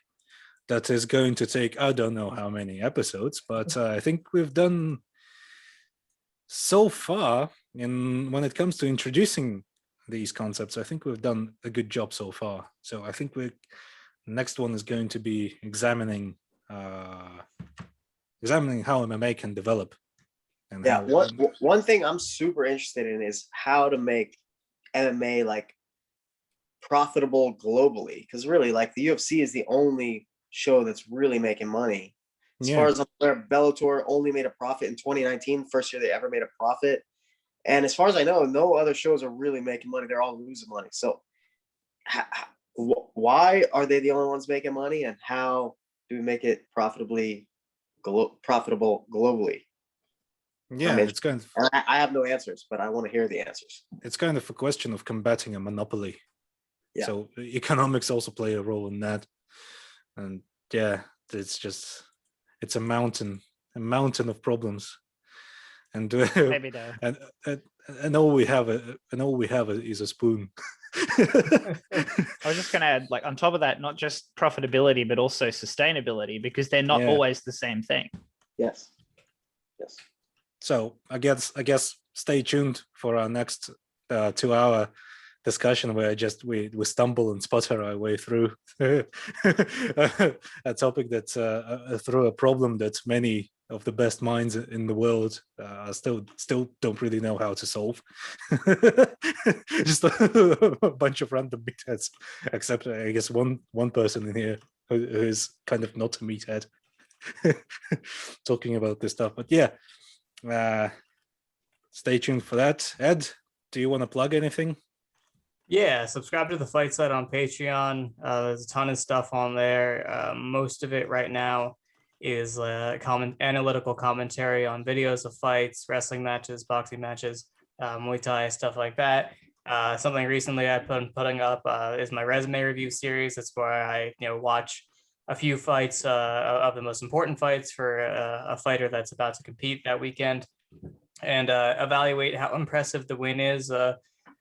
that is going to take, I don't know how many episodes, but I think we've done so far when it comes to introducing these concepts. I think we've done a good job so far. So I think next one is going to be examining how MMA can develop. And one thing I'm super interested in is how to make MMA like profitable globally, because really, like, the UFC is the only show that's really making money. As far as I'm aware, Bellator only made a profit in 2019, first year they ever made a profit. And as far as I know, no other shows are really making money. They're all losing money. So why are they the only ones making money, and how do we make it profitable globally? Yeah, it's kind of. I have no answers, but I want to hear the answers. It's kind of a question of combating a monopoly. Yeah. So economics also play a role in that, and it's a mountain of problems, and Maybe though. and all we have is a spoon. I was just going to add, like, on top of that, not just profitability, but also sustainability, because they're not always the same thing. Yes. So I guess stay tuned for our next 2-hour discussion where we stumble and sputter our way through a topic that through a problem that many of the best minds in the world still don't really know how to solve. Just a bunch of random meatheads, except I guess one person in here who is kind of not a meathead talking about this stuff. But stay tuned for that. Ed, do you want to plug anything? Yeah, subscribe to the Fight Site on Patreon. There's a ton of stuff on there. Most of it right now is analytical commentary on videos of fights, wrestling matches, boxing matches, Muay Thai, stuff like that. Something recently I've been putting up is my resume review series. It's where I watch a few fights of the most important fights for a fighter that's about to compete that weekend, and evaluate how impressive the win is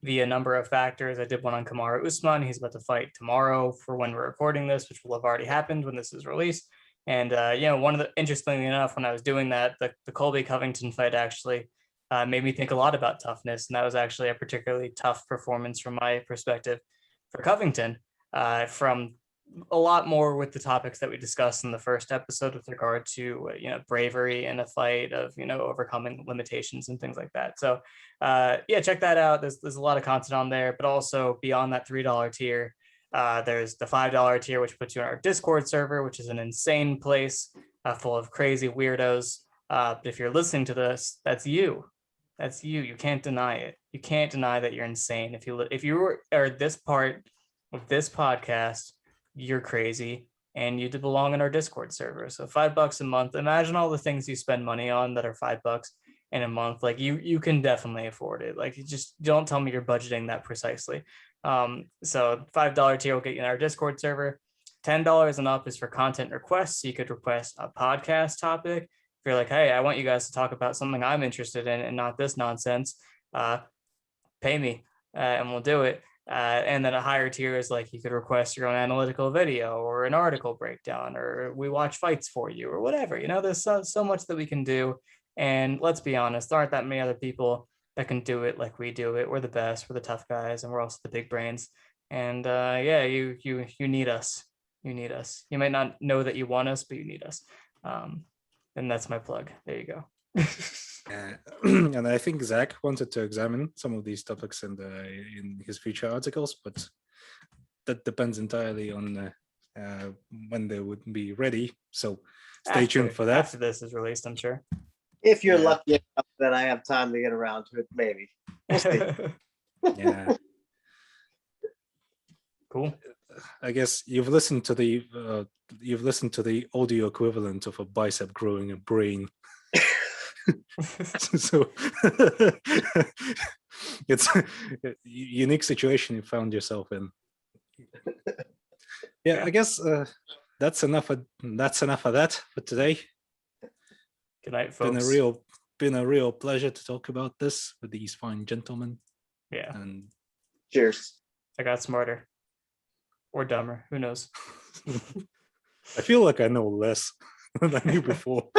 via a number of factors. I did one on Kamaru Usman. He's about to fight tomorrow for when we're recording this, which will have already happened when this is released. And interestingly enough, when I was doing that, the Colby Covington fight actually made me think a lot about toughness, and that was actually a particularly tough performance from my perspective for Covington, from a lot more with the topics that we discussed in the first episode with regard to bravery in a fight, of overcoming limitations and things like that. So check that out. There's a lot of content on there, but also beyond that $3 tier, there's the $5 tier, which puts you on our Discord server, which is an insane place full of crazy weirdos. But if you're listening to this, that's you. You can't deny it. You can't deny that you're insane. If you are this part of this podcast, you're crazy and you belong in our Discord server. So $5 a month. Imagine all the things you spend money on that are $5 in a month. Like you can definitely afford it. Like you just don't tell me you're budgeting that precisely. So $5 tier will get you in our Discord server. $10 and up is for content requests. So you could request a podcast topic. If you're like, hey, I want you guys to talk about something I'm interested in and not this nonsense, pay me and we'll do it. And then a higher tier is like you could request your own analytical video or an article breakdown, or we watch fights for you or whatever. You know, there's so much that we can do. And let's be honest, there aren't that many other people that can do it like we do it. We're the best. We're the tough guys, and we're also the big brains. And yeah, you need us. You need us. You might not know that you want us, but you need us. And that's my plug. There you go. And I think Zach wanted to examine some of these topics in his future articles, but that depends entirely on when they would be ready. So stay tuned for that. After this is released, I'm sure. If you're lucky enough that I have time to get around to it, maybe. We'll see. Yeah. Cool. I guess you've listened to the audio equivalent of a bicep growing a brain. So it's a unique situation you found yourself in. Yeah, I guess that's enough of that for today. Good night, folks. Been a real pleasure to talk about this with these fine gentlemen. Yeah. And cheers. I got smarter. Or dumber, who knows? I feel like I know less than I knew before.